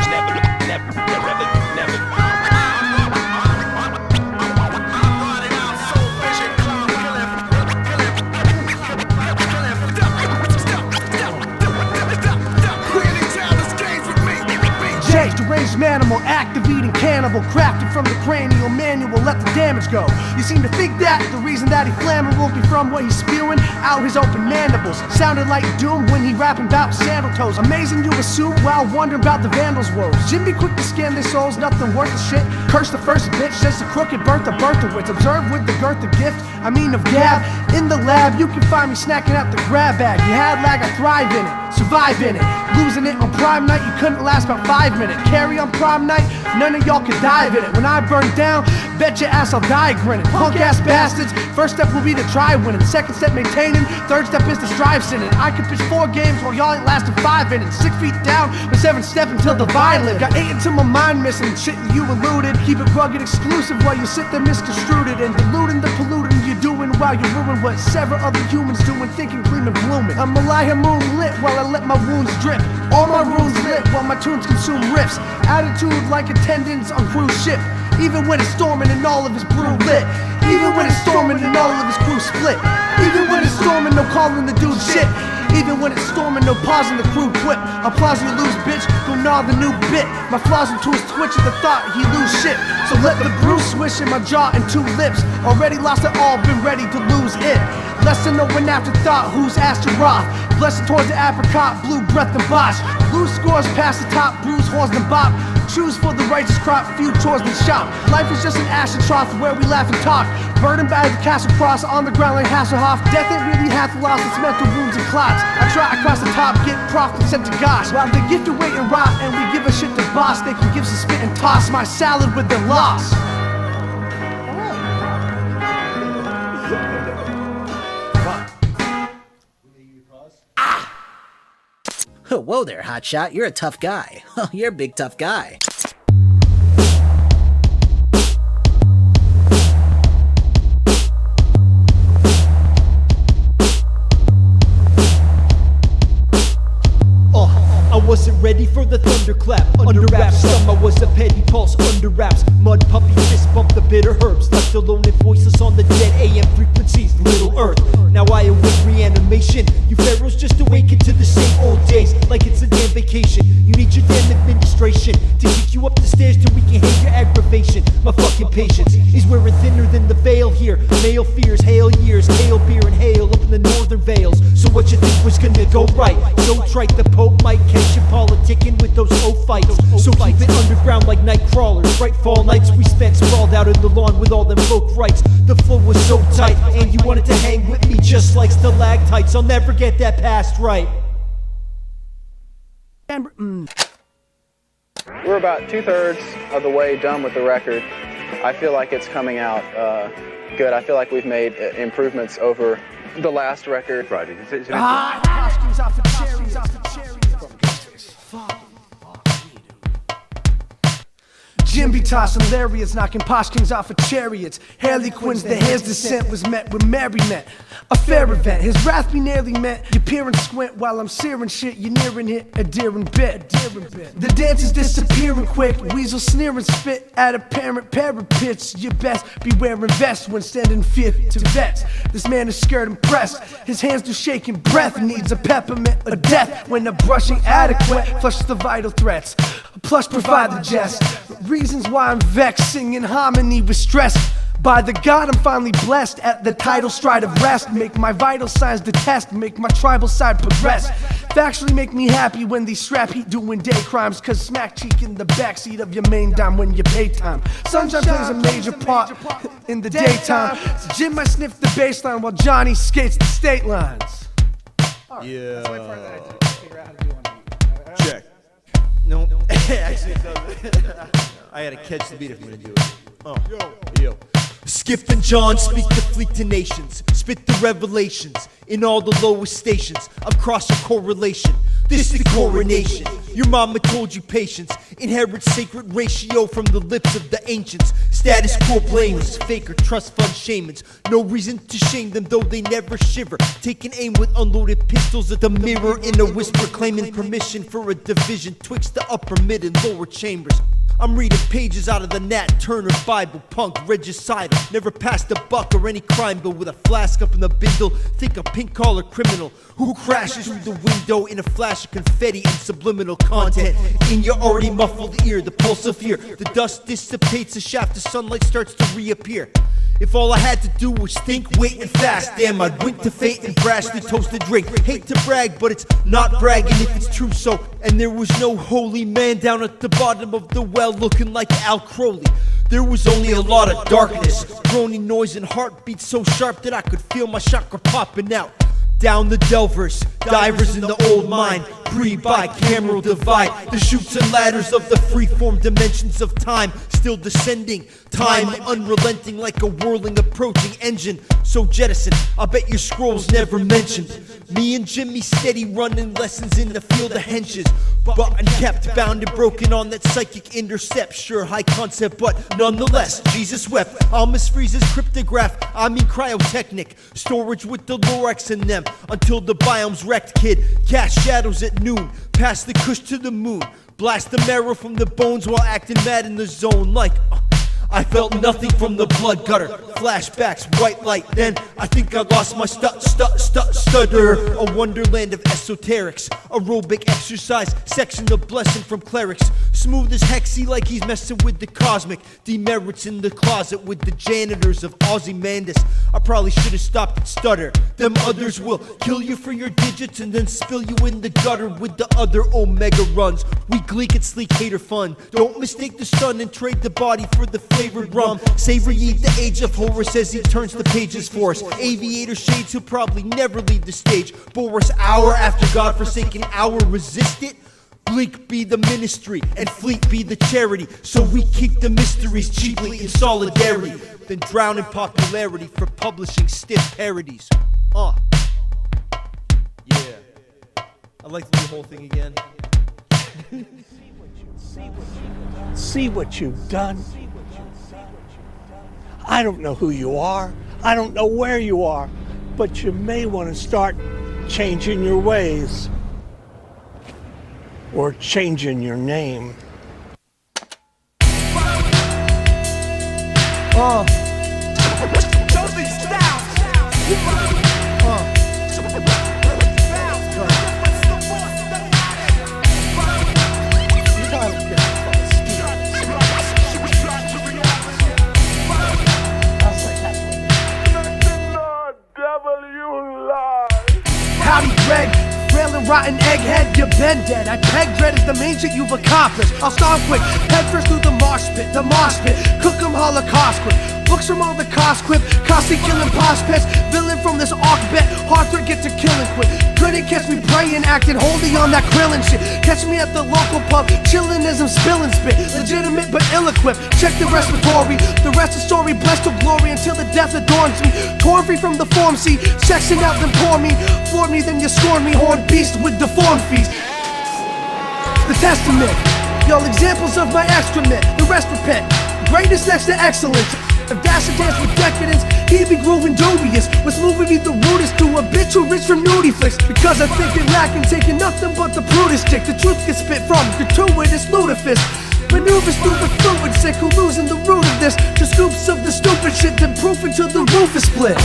Deranged manimal, active eating cannibal, crafted from the cranial manual, let the damage go. You seem to think that the reason that he flammable be from what he's spewing out his open mandibles. Sounded like doom when he rapping about sandal toes. Amazing you assume while wondering about the vandals' woes. Jim be quick to scan their souls, nothing worth a shit. Curse the first bitch, says the crooked birth of Berthowitz. Observe with the girth of gift, I mean of gab. In the lab, you can find me snacking out the grab bag. You had lag, I thrive in it, survive in it. Losing it on prime night, you couldn't last about 5 minutes. Carry on prime night, none of y'all could dive in it. When I burn down, bet your ass I'll die grinning. Punk ass bastards, first step will be to try winning. Second step maintaining, third step is to strive sinning. I can pitch 4 games while y'all ain't lasting 5 innings. 6 feet down, but 7 step until the vine live. Got 8 until my mind missing, shit you eluded. Keep it rugged exclusive while you sit there misconstrued it. And diluting the polluting you're doing while you ruin what several other humans doing, thinking clean and blooming. I'm a liar moon lit while I let my wounds drip. All my runes lit while my tunes consume riffs. Attitude like attendants on cruise ship. Even when it's storming and all of his brew lit. Even when it's storming and all of his crew split. Even when it's storming, no calling the dude shit. Even when it's storming, no pausing the crew quip. Applause you lose, bitch, go gnaw the new bit. My flaws into his twitch of the thought he lose shit. So let the brew swish in my jaw and 2 lips. Already lost it all, been ready to lose it. Less than an afterthought, who's Astaroth? Blessed towards the apricot, blue breath and bosh. Blue scores past the top, bruise horns and bop. Choose for the righteous crop, few chores than shop. Life is just an ashen trough where we laugh and talk. Burdened by the castle cross on the ground like Hasselhoff. Death ain't really half the loss, it's mental wounds and clots. I try across the top, get profit sent to gosh. While they get to wait and rot and we give a shit to boss, they can give some spit and toss my salad with their loss. Whoa there, hotshot. You're a tough guy. You're a big tough guy. I wasn't ready for the thunderclap. Under wraps, some I was a petty pulse. Under wraps, mud puppy fist bump the bitter herbs. Left alone and voiceless on the dead AM frequencies. Little Earth, now I await reanimation. You pharaohs just awaken to the same old days, like it's a damn vacation. You need your damn administration to kick you up the stairs till we can hate your aggravation. My fucking patience is wearing thinner than the veil here. Male fears, hail years, hail beer and hail up in the northern vales. So what you think was gonna go right? So trite, the Pope might catch you politicking with those fights. So keep it underground like night crawlers. Right fall nights we spent sprawled out in the lawn with all them folk rights. The flow was so tight and you wanted to hang with me just like stalactites. I'll never get that past right. We're about 2/3 of the way done with the record. I feel like it's coming out good. I feel like we've made improvements over the last record. Right. Jim be tossing lariats, knocking posh kings off of chariots. Harley Quinn's the hair's descent was met with merriment. A fair event, his wrath be nearly met. You peer and squint while I'm searing shit. You're nearing it, a deering bit. The dance is disappearing quick. Weasel sneer and spit at apparent parapets. You best be wearing vests when standing fifth to vets. This man is scared and pressed. His hands do shaking breath. Needs a peppermint, a death. When the brushing adequate, flushes the vital threats. Plush provide the jest. Reasons why I'm vexed, singing harmony with stress. By the God I'm finally blessed at the title stride of rest. Make my vital signs detest, make my tribal side progress. Factually make me happy when these strap heat doing day crimes. Cause smack cheek in the backseat of your main dime when you pay time. Sunshine plays a major part in the daytime. So Jim might sniff the baseline while Johnny skates the state lines. Yeah. Check. No, actually it doesn't. I gotta catch the beat if I'm gonna do it. Yo. Skip and John speak the fleek to nations. Spit the revelations in all the lowest stations. Across a correlation. This the coronation. Your mama told you patience, inherit sacred ratio from the lips of the ancients. Status quo blameless, faker, trust fund shamans. No reason to shame them, though they never shiver. Taking aim with unloaded pistols at the mirror in a whisper, claiming permission for a division twixt the upper, mid, and lower chambers. I'm reading pages out of the Nat Turner Bible, punk, regicidal. Never passed a buck or any crime bill with a flask up in the bindle. Think a pink collar criminal who crashes through the window in a flash of confetti and subliminal content. In your already muffled ear, the pulse of fear. The dust dissipates, a shaft of sunlight starts to reappear. If all I had to do was think, wait, and fast, damn, I'd wink to fate and brashly toast a drink. Hate to brag, but it's not bragging if it's true, so. And there was no holy man down at the bottom of the well looking like Al Crowley. There was only a lot of darkness, groaning noise and heartbeats so sharp that I could feel my chakra popping out. Down the delvers, divers in the old mine, pre-bicameral divide, the chutes and ladders of the freeform dimensions of time, still descending, time unrelenting like a whirling approaching engine. So jettison, I bet your scrolls never mentioned me and Jimmy steady running lessons in the field of henches. Button kept, bound and broken on that psychic intercept. Sure, high concept, but nonetheless, Jesus wept. I'll misfreeze his cryptograph, I mean cryotechnic. Storage with the Lorex in them, until the biome's wrecked, kid. Cast shadows at noon, pass the kush to the moon. Blast the marrow from the bones while acting mad in the zone like... I felt nothing from the blood gutter. Flashbacks, white light, then I think I lost my stutter. A wonderland of esoterics, aerobic exercise, section of blessing from clerics. Smooth as Hexy like he's messing with the cosmic. Demerits in the closet with the janitors of Ozymandias. I probably should have stopped at stutter. Them others will kill you for your digits and then spill you in the gutter with the other Omega runs. We gleek at sleek hater fun. Don't mistake the sun and trade the body for the flavored rum. Savor ye the age of Horus as he turns the pages for us. Aviator shades who probably never leave the stage. Boris hour after God-forsaken hour, resist it. Bleak be the ministry and Fleek be the charity. So we keep the mysteries cheaply in solidarity, then drown in popularity for publishing stiff parodies. Yeah. I'd like to do the whole thing again. See what you've done. I don't know who you are. I don't know where you are, but you may want to start changing your ways or changing your name. Howdy, Greg. Frail and rotten egghead, you've been dead. I peg dread is the main shit you've accomplished. I'll start quick, head first through the mosh pit, cook 'em Holocaust quick. Books from all the cost quip, costly killing boss pets. Villain from this arc bet, hard threat get to killing quick. Couldn't catch me praying, acting holy on that krillin shit. Catch me at the local pub, chillin' as I'm spilling spit. Legitimate but ill-equipped, check the respiratory. The rest of story, blessed to glory until the death adorns me. Torn free from the form, see, section out then pour me. Floor me, then you scorn me, horned beast with deformed feet. The testament, y'all examples of my excrement. The rest repent, greatness next to excellence. If Dash and dance with decadence, he be grooving dubious. What's moving me the rudest to a bitch who rich from nudie flicks. Because I think it lacking, taking nothing but the brutest chick. The truth gets spit from gratuitous ludicrous. Maneuvers through the fluid sick who losing the root of this. Just scoops of the stupid shit, then proof until the roof is split.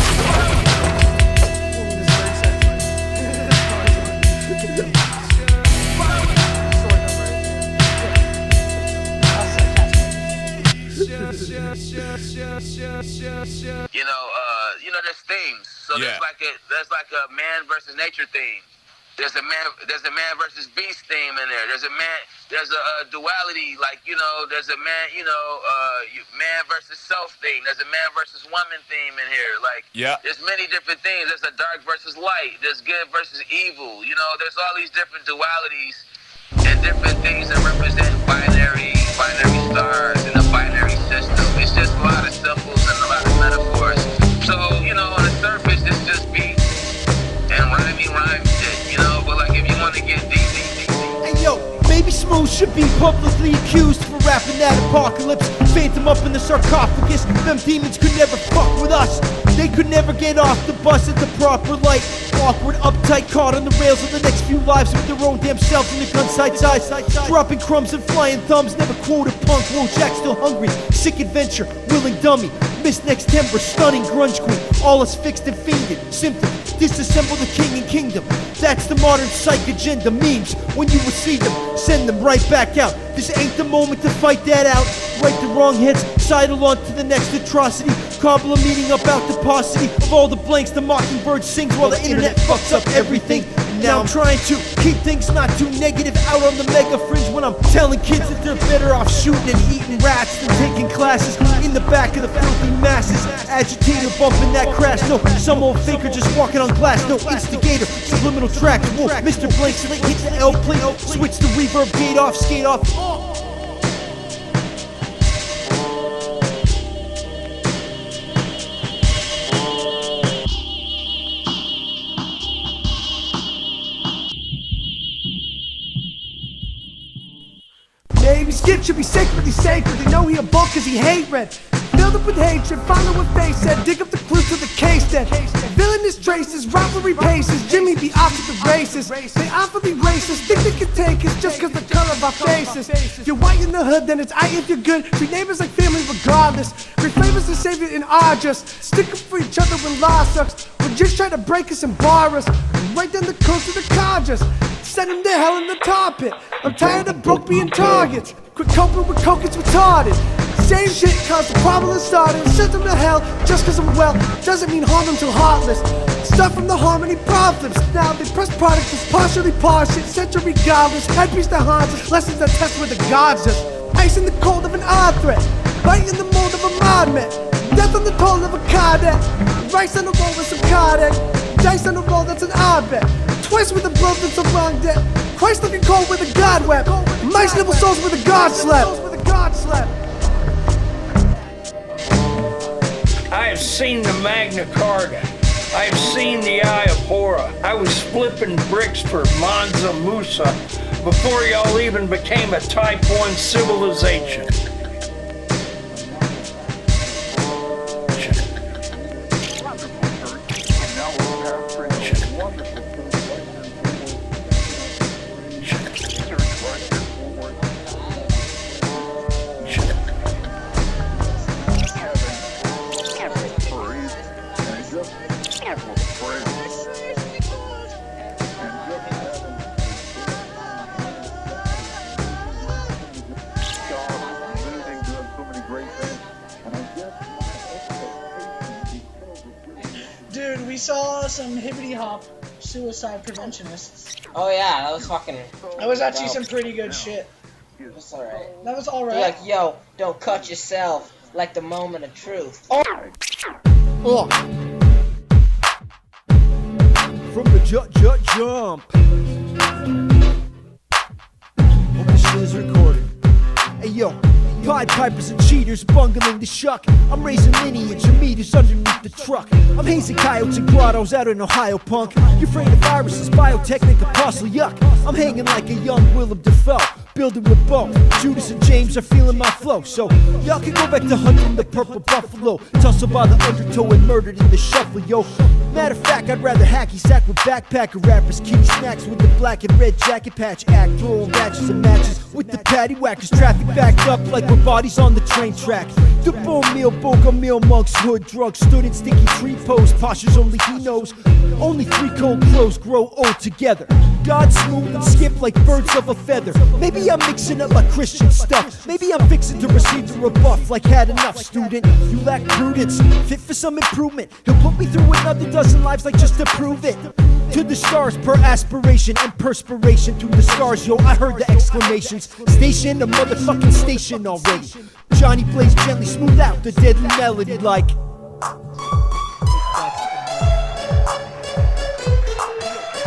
There's themes. So there's like a man versus nature theme. There's a man versus beast theme in there. There's a duality, like, there's a man, man versus self theme. There's a man versus woman theme in here. Like, there's many different things. There's a dark versus light. There's good versus evil. There's all these different dualities and different things that represent binary stars in a binary system. It's just a lot of symbols and a lot of metaphors. So, on the surface, it's just beats and rhymey rhyme shit, but like if you want to get deep. Hey yo, maybe publicly accused for rapping that apocalypse. Phantom up in the sarcophagus. Them demons could never fuck with us. They could never get off the bus at the proper light. Awkward, uptight, caught on the rails of the next few lives with their own damn selves in the gunsight size. Dropping crumbs and flying thumbs, never quote a punk. Whoa, Jack still hungry, sick adventure, willing dummy. Miss next timber, stunning grunge queen. All us fixed and fiended, symptom. Disassemble the king and kingdom. That's the modern psych agenda. Memes, when you receive them, send them right back out. This ain't the moment to fight that out. Right the wrong heads, sidle on to the next atrocity. Cobble a meeting about the paucity of all the blanks the mockingbird sings while the internet fucks up everything. Now I'm trying to keep things not too negative out on the mega fringe when I'm telling kids that they're better off shooting and eating rats than taking classes in the back of the filthy masses. Agitator bumping that crash. No, some old faker just walking on glass. No instigator, subliminal tracks. Whoa, Mr. Blank Slate hits the L plate. Switch the reverb gate off, skate off. Maybe Skip should be sacredly sacred. They know he a bulk cause he hate red. Filled up with hatred, follow what face said. Dig up the clues to the case dead. Villainous traces, rivalry paces. Jimmy be off to the races. They awfully racist, think they can take us just cause the color of our faces. If you're white in the hood, then it's I if you're good. Treat neighbors like family regardless. Great flavors to save it and are just. Stick up for each other when law sucks. When jigs try to break us and bar us. Right down the coast of the Conjures. Send him to hell in the tar pit. I'm tired of broke being targets. Quit coping with coke, it's retarded. Same shit caused the problem started. Sent them to hell just cause I'm well. Doesn't mean harm them till heartless. Stuff from the harmony problems. Now they press product that's partially partial. Century godless. Headpiece that haunts us. Lessons that test where the gods us. Ice in the cold of an odd threat. Bite in the mold of a mod man. Death on the toll of a cadet. Rice on the roll with some cardiac. Dice on the roll, that's an odd bet. Twice with a blow from some wrong debt. Christ looking cold with a god wept. Mice nibble souls with a god slept. I have seen the Magna Carta. I have seen the Eye of Horror. I was flipping bricks for Mansa Musa before y'all even became a Type 1 civilization. Dude, we saw some hippity hop suicide preventionists. Oh yeah, that was fucking. That was actually some pretty good shit. That's alright. That was alright. Like, yo, don't cut yourself like the moment of truth. Oh. From the jump. Hope this shit is recorded. Hey yo, Pied Pipers and cheaters bungling the shuck. I'm raising lineage and meters underneath the truck. I'm hazing coyotes and grottos out in Ohio, punk. You're afraid of viruses, biotechnic, apostle, yuck. I'm hanging like a young Willem Dafoe, building with both. Judas and James are feeling my flow, so y'all can go back to hunting the purple buffalo. Tussled by the undertow and murdered in the shuffle, yo. Matter of fact, I'd rather hacky sack with backpacker rappers, kitty snacks with the black and red jacket patch act, throwing batches and matches with the patty whackers. Traffic backed up like we're bodies on the train track. The bone meal, boga meal, monks, hood, drugs, stood in sticky tree pose. Postures only he knows. Only 3 cold crows grow old together. God smooth and skip like birds of a feather. Maybe I'm mixing up my Christian stuff. Maybe I'm fixing to receive the rebuff like had enough, student. You lack prudence, fit for some improvement. He'll put me through another dozen lives like just to prove it. To the stars per aspiration and perspiration through the scars, yo, I heard the exclamations. Station, a motherfucking station already. Johnny plays gently, smooth out the deadly melody like.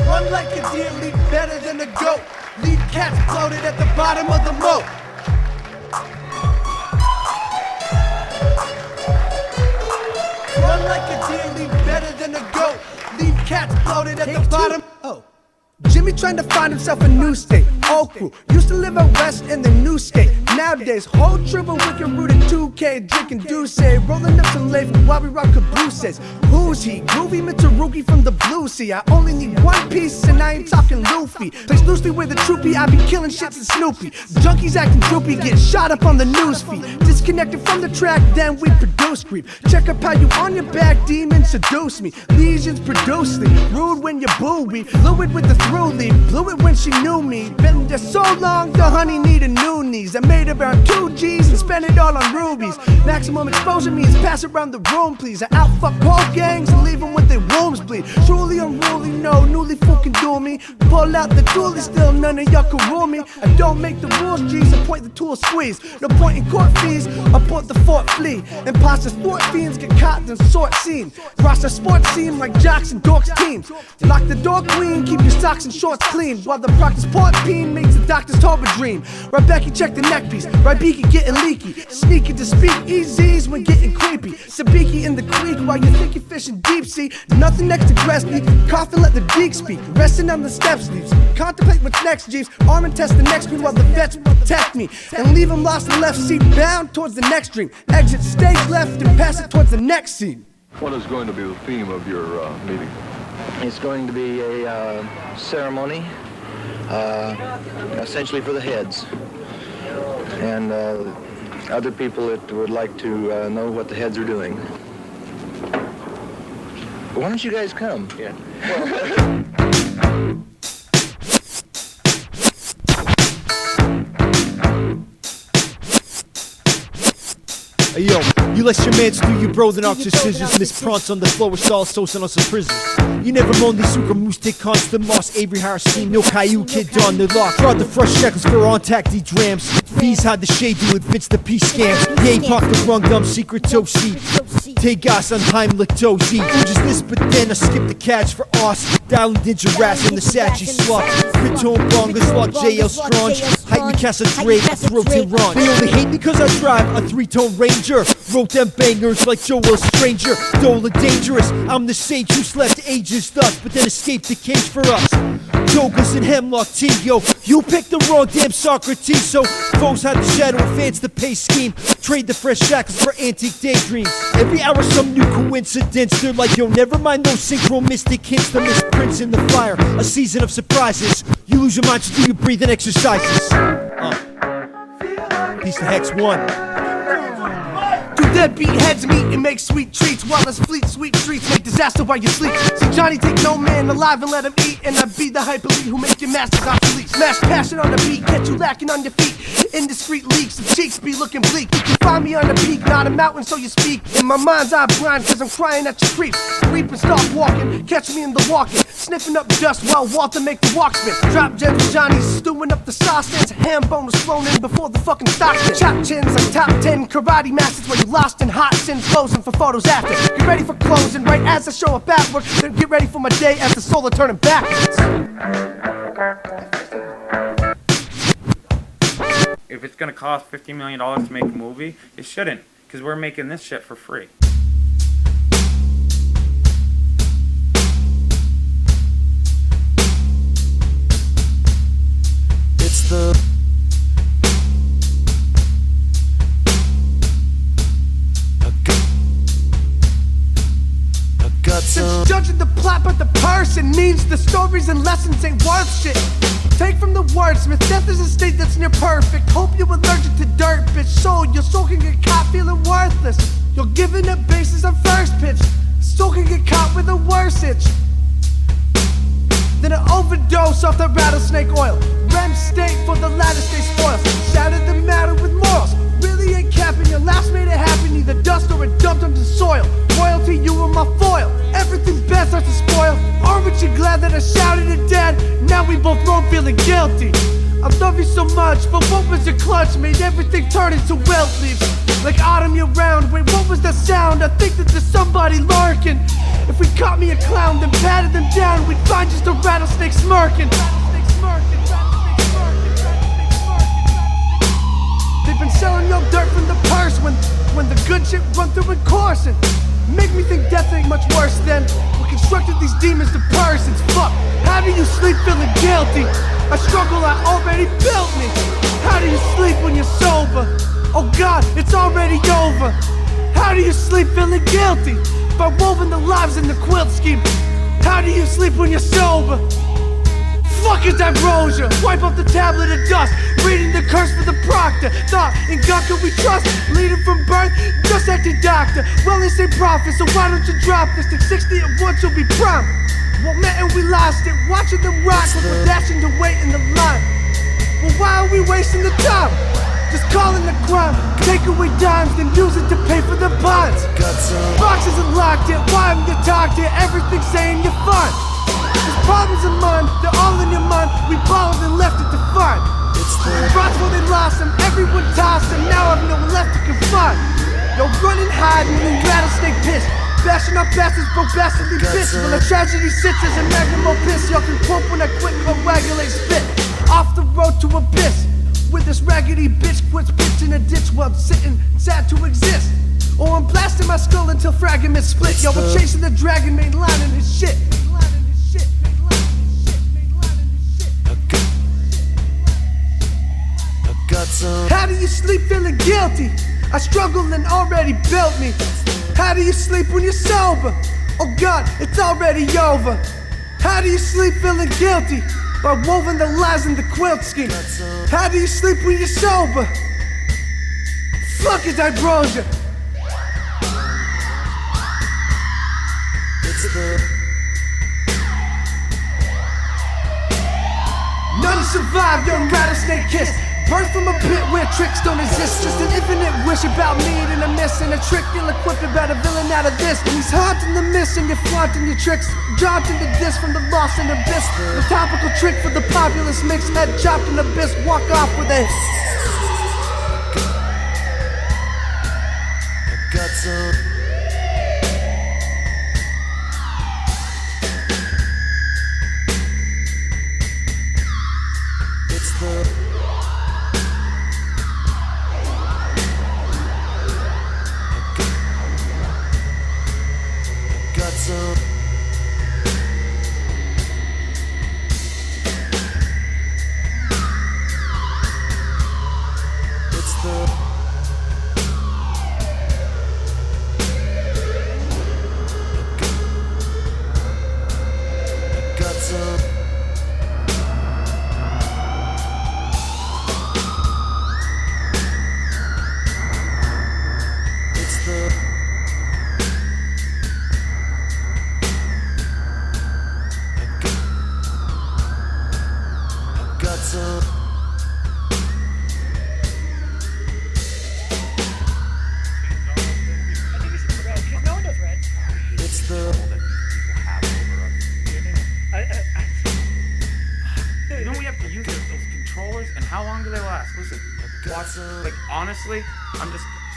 Run like a deer, leap better than a goat. Leave cats floated at the bottom of the moat. Run like a deer, leap better than a goat. Leave cats floated at the bottom. Oh. Jimmy trying to find himself a new state. old crew. Used to live out west in the new state. Nowadays, whole triple wicked rooted 2K, drinking Douce, rolling up some label while we rock cabooses. Who's he? Groovy Mitsurugi from the Blue Sea. I only need one piece and I ain't talking Luffy. Place loosely with a troopy, I be killing shits and Snoopy. Junkies acting droopy, get shot up on the news feed. Disconnected from the track, then we produce creep. Check up how you on your back, demons seduce me. Legions produce me, rude when you boo me. Fluid with the through leaf, blew it when she knew me. Been there so long, the honey needed new knees. I made about 2 G's and spent it all on rubies. Maximum exposure means pass around the room, please. I outfuck whole gangs and leave them with their wombs bleed. Truly unruly, no, newly fucking do me. Pull out the toolie, still none of y'all can rule me. I don't make the rules, G's, I point the tool squeeze. No point in court fees, I put the fort flee. Imposters, thwart fiends, get caught in sort scene. Cross the sports scene like jocks and dorks teams. Lock the door queen, keep your socks and shorts clean. While the proctor's port peen makes the doctor's Toba dream. Rybicki, check the neck piece, rybicki getting leaky. Sneaky to speak easies when getting creepy. Sabiki in the creek while you think you're fishing deep sea. Nothing next to Gresty, coughing let the deek speak. Resting on the steps leaves, contemplate what's next, Jeeves. Arm and test the next screen while the vets protect me. And leave him lost in left seat, bound towards the next dream. Exit stage left and pass it towards the next scene. What is going to be the theme of your meeting? It's going to be a ceremony, essentially for the heads. And other people that would like to know what the heads are doing. Why don't you guys come? Yeah. Hey yo, you let your mans do you, bro, then off your scissors. Miss Prance on the floor with Saul Sosa on some prisoners. You never moan the suka moose, take constant moss, Avery Harris team, no Caillou, kid on the lock. Draw the fresh shekels for on tack, the drams. Fees hide the shade, do it fits the peace scams. He ain't pop the wrong dumb secret toe seat. Take gas on Heimlich Dozy. Just this, but then I skip the catch for us. Dialing Dingeras in the Sachi slot. Critone Bongas, Lock JL Strange. Hype me Casa Drake, throat in Ron. They only hate me cause I drive a 3-tone Ranger. Wrote them bangers like Joel Stranger. Dola dangerous, I'm the sage who slept ages thus, but then escaped the cage for us. Jogas and Hemlock T, yo. You picked the wrong damn Socrates, so foes had the shadow and fans the pay scheme. Trade the fresh shackles for antique daydreams. Every hour some new coincidence. They're like, yo, never mind those synchromistic hints. The misprints in the fire, a season of surprises. You lose your mind, so do your breathing exercises. Piece of Hex 1. Deadbeat heads meet and make sweet treats while us fleet sweet streets make disaster while you sleep. See Johnny take no man alive and let him eat, and I be the hyper elite who make your masters obsolete. Smash passion on the beat, catch you lacking on your feet. Indiscreet leaks of cheeks be looking bleak. You can find me on the peak, not a mountain so you speak. In my mind's eye blind cause I'm crying at your creep. Creep and start walking, catch me in the walking. Sniffing up dust while Walter make the walk spin. Drop gems with Johnny stewing up the sauce stands. Ham bone was thrown in before the fucking stock spin. Chop chins like top 10 karate masters where you lost in hot sins, posing for photos after. Get ready for closing right as I show up at work. Then get ready for my day as the solar turning backwards. If it's gonna cost $50 million to make a movie, it shouldn't, because we're making this shit for free. It's the Since judging the plot but the person means the stories and lessons ain't worth shit. Take from the wordsmith, death is a state that's near perfect. Hope you're allergic to dirt, bitch. So your soul can get caught feeling worthless. You're giving up bases on first pitch. Still can get caught with a worse itch than an overdose off that rattlesnake oil. REM state for the latter stay spoiled. Shattered the matter with morals. Really ain't capping, your last made it happen. Either dust or it dumped onto soil. Royalty, you were my foil. Everything bad starts to spoil. Aren't you glad that I shouted it dead? Now we both wrong, feeling guilty. I love you so much, but what was your clutch? Made everything turn into wild leaves. Like autumn year round. Wait, what was that sound? I think that there's somebody lurking. If we caught me a clown, then patted them down, we'd find just a rattlesnake smirking. They've been selling your dirt from the purse when the good shit run through and coursing. Make me think death ain't much worse than we can constructed these demons to persons. Fuck, how do you sleep feeling guilty? A struggle I already built me. How do you sleep when you're sober? Oh God, it's already over. How do you sleep feeling guilty? By woven the lives in the quilt scheme. How do you sleep when you're sober? Fuck is ambrosia? Wipe off the tablet of dust. Reading the curse for the proctor. Thought in God can we trust? Leading from birth, just acting doctor. Well, it's a prophet, so why don't you drop this? Take 60 at once, you'll be prompt. Well, met and we lost it. Watching them rock, but we're dashing to wait in the line. Well, why are we wasting the time? Just call it a crime. Take away dimes, then use it to pay for the bonds. Boxes are locked yet, why haven't you talked yet? Everything's saying you're fine. There's problems in mine, they're all in your mind. We borrowed and left it to find. Brought where they lost them, everyone tossed them. Now I've no one left to confine. Yo, run and hide in the rattlesnake piss. Bashing up bastards, broke bastardly bitch. When a tragedy sits as a magnum opus, y'all can quote when I quit, coagulate spit. Off the road to abyss. With this raggedy bitch quits bitch in a ditch while I'm sitting sad to exist. Or I'm blasting my skull until fragments split. Yo, we're chasing the dragon, main line in his shit. How do you sleep feeling guilty? I struggled and already built me. How do you sleep when you're sober? Oh God, it's already over. How do you sleep feeling guilty? By woven the lies in the quilt scheme. How do you sleep when you're sober? Fuck is ambrosia? None survive, young rattlesnake kiss. Birth from a pit where tricks don't exist. Just an infinite wish about me and a miss. And a trick ill-equipped about a villain out of this. And he's haunting the miss and you're flaunting your tricks. Jaunting the diss from the lost and abyss. The topical trick for the populace mix. Head chopped in abyss, walk off with a I got some.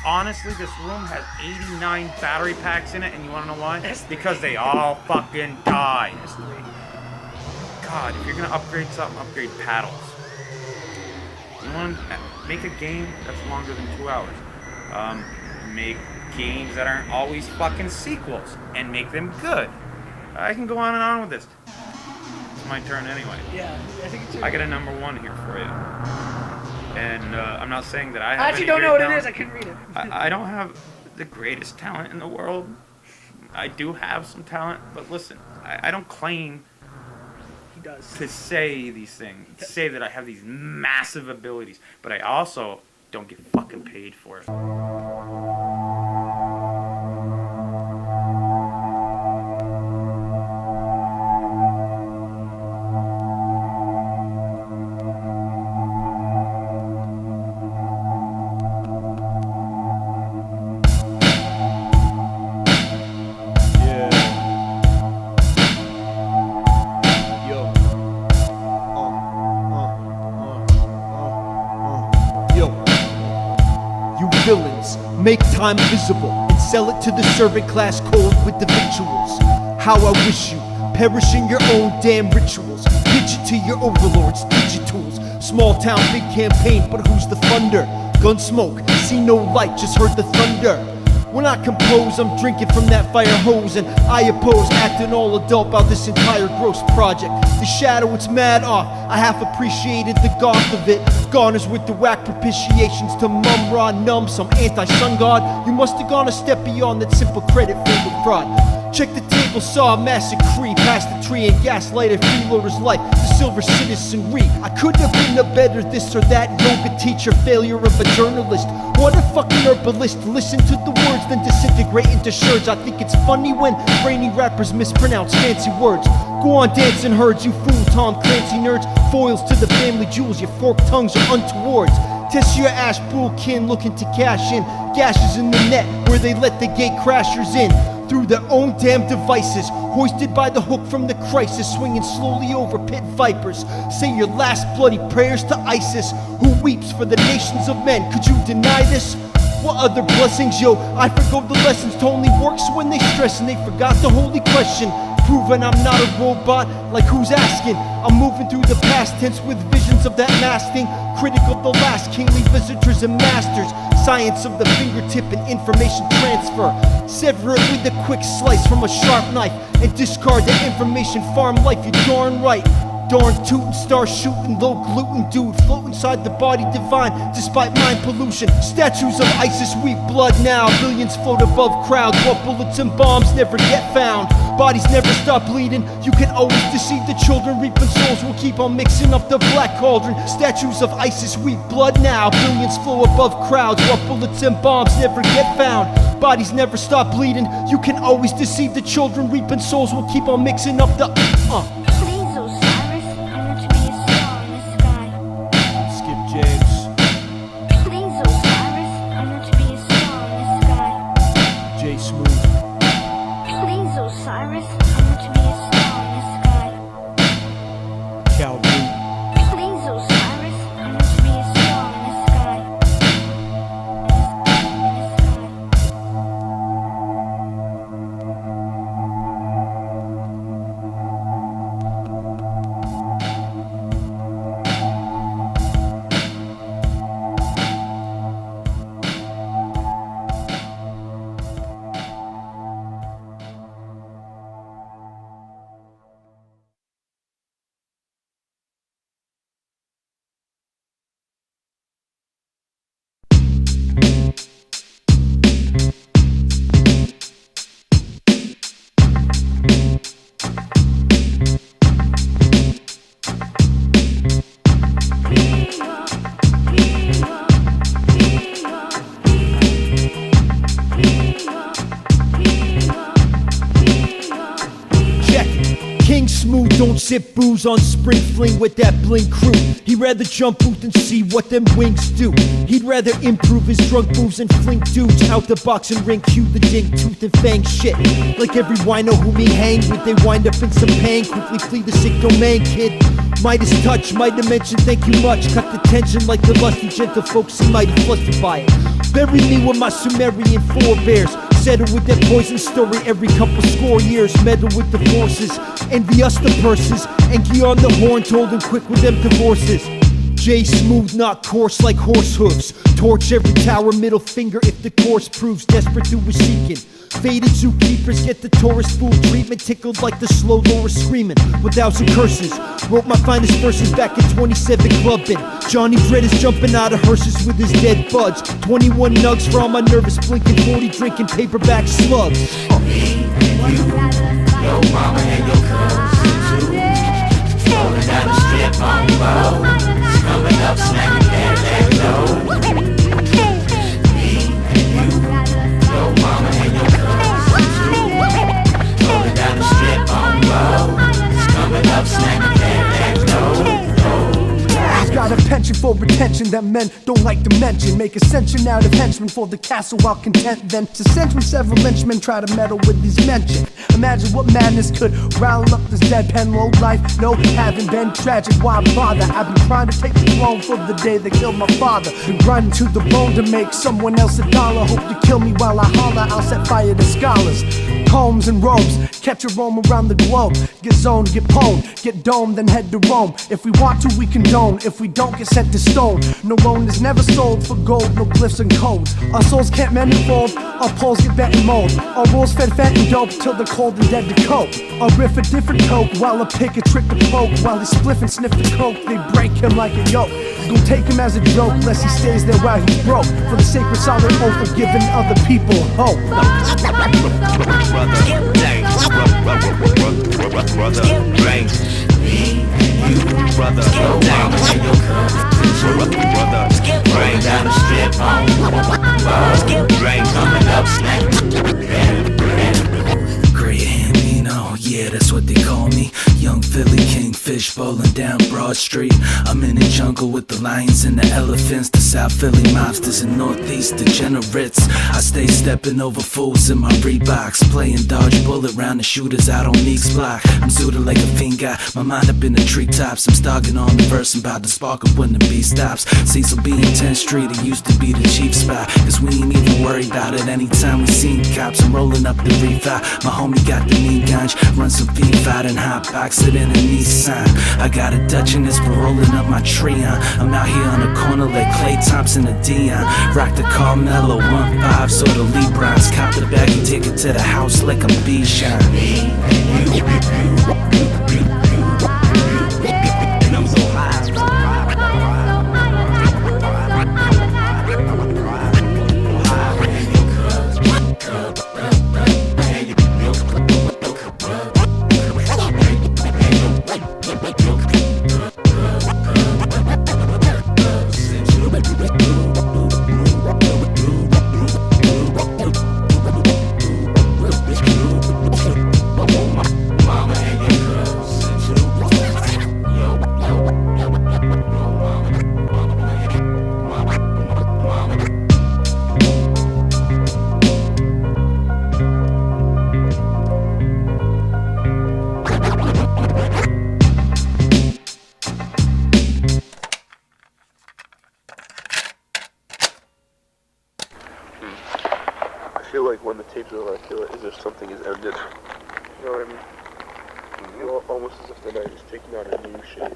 Honestly, this room has 89 battery packs in it, and you wanna know why? Because they all fucking died. God, if you're gonna upgrade something, upgrade paddles. You wanna make a game that's longer than 2 hours. Make games that aren't always fucking sequels, and make them good. I can go on and on with this. It's my turn anyway. Yeah, I think it's your I got a #1 here for you. And I'm not saying that I have I actually don't know what it is. I couldn't read it. I don't have the greatest talent in the world. I do have some talent, but listen, I don't claim he does to say these things, to say that I have these massive abilities, but I also don't get fucking paid for it. Make time visible and sell it to the servant class cold with the victuals. How I wish you perish in your own damn rituals. Pitch it to your overlords, digitools. Small town, big campaign, but who's the funder? Gun smoke, see no light, just heard the thunder. When I compose, I'm drinking from that fire hose, and I oppose acting all adult about this entire gross project. The shadow, it's mad off. I half appreciated the goth of it. Garners with the whack propitiations to mum raw numb, some anti-sun god. You must have gone a step beyond that simple credit filled with fraud. Check the table, saw a massacre, past the tree and gaslight a freeloader's life to silver citizenry. I couldn't have been a better this or that yoga teacher, failure of a journalist. What a fucking herbalist, listen to the words then disintegrate into sherds. I think it's funny when brainy rappers mispronounce fancy words. Go on dancing herds, you fool Tom Clancy nerds. Foils to the family jewels, your forked tongues are untowards. Test your ash bullkin looking to cash in. Gashes in the net where they let the gate crashers in. Through their own damn devices, hoisted by the hook from the crisis, swinging slowly over pit vipers. Say your last bloody prayers to ISIS, who weeps for the nations of men. Could you deny this? What other blessings, yo? I forgo the lessons to only works when they stress, and they forgot the holy question. Proving I'm not a robot, like who's asking? I'm moving through the past tense with visions of that masking. Critical the last kingly visitors and masters. Science of the fingertip and information transfer. Sever it with a quick slice from a sharp knife and discard the information farm life, you're darn right. Darn tootin', star shooting, low gluten dude, float inside the body divine despite mind pollution. Statues of ISIS weep blood now, billions float above crowds while bullets and bombs never get found. Bodies never stop bleeding, you can always deceive the children. Reaping souls will keep on mixing up the black cauldron. Statues of ISIS weep blood now, billions flow above crowds while bullets and bombs never get found. Bodies never stop bleeding, you can always deceive the children. Reaping souls will keep on mixing up the don't sip booze on spring fling with that bling crew. He'd rather jump booth and see what them wings do. He'd rather improve his drunk moves and fling dudes out the box and ring cue the ding tooth and fang shit. Like every wino whom he hang with, they wind up in some pain. Quickly flee the sick domain, kid. Midas touch, my dimension, thank you much. Cut the tension like the lusty gentle folks seem mighty flustered by it. Bury me with my Sumerian forebears. Settle with that poison story every couple score years. Meddle with the forces, envy us the purses, and key on the horn, told him quick with them divorces. J smooth, not coarse like horse hooves. Torch every tower, middle finger if the course proves desperate through his seeking. Faded zookeepers get the tourist food treatment, tickled like the slow Laura screaming with 1,000 curses. Wrote my finest verses back in 27 clubbing. Johnny Dredd is jumping out of hearses with his dead buds. 21 nugs for all my nervous blinking, 40 drinking paperback slugs. Me and you, your mama and your cousin too. Rolling down the strip on bow, coming up snapping that dough. Me and you, your mama and your cousin too. Rolling down the strip on bow, coming up snapping that dough. Got a penchant for retention that men don't like to mention. Make ascension out of henchmen for the castle while content then to send when several lynchmen try to meddle with these mentioned. Imagine what madness could round up this deadpan low life. No, haven't been tragic, why bother? I've been trying to take the throne for the day they killed my father. Been grinding to the bone to make someone else $1. Hope you kill me while I holler, I'll set fire to scholars. combs and robes, catch a roam around the globe. Get zoned, get pwned, get domed, then head to Rome. If we want to, we condone. If we don't, get set to stone. No loan is never sold for gold, no glyphs and codes. Our souls can't mend and fold, our poles get bent and mold. Our rules fed fat and dope till they're cold and dead to cope. A riff a different coke, while a pick a trick to poke. While he spliff and sniff the coke, they break him like a yoke. Gon' take him as a joke, lest he stays there while he's broke. For the sacred solid oath of giving other people hope. Bring down the strip on Drake coming up, Great Hambino, yeah, that's what they call me. Young Philly kingfish bowling down Broad Street. I'm in the jungle with the lions and the elephants, the South Philly mobsters and Northeast degenerates. I stay stepping over fools in my Reeboks, playing dodge bullet round the shooters out on Meek's block. I'm suited like a fiend guy, my mind up in the treetops. I'm starting on the verse, I'm about to spark up when the beat stops. Cecil B in 10th Street, it used to be the cheap spot, cause we ain't even worried about it anytime we seen cops. I'm rolling up the refi, my homie got the mean ganj, run some V5 and hot box it in a Nissan. I got a Dutch and it's for rolling up my Treon. I'm out here on the corner like Klay Thompson and Dion. Rock the Carmelo 1-5, so the Lebrons. Cop the bag and take it to the house like I'm Bichon. And I'm so high. I feel like when the tape's over, I feel like as if something is ended. You know what I mean? Almost as if the night is taking on a new shape.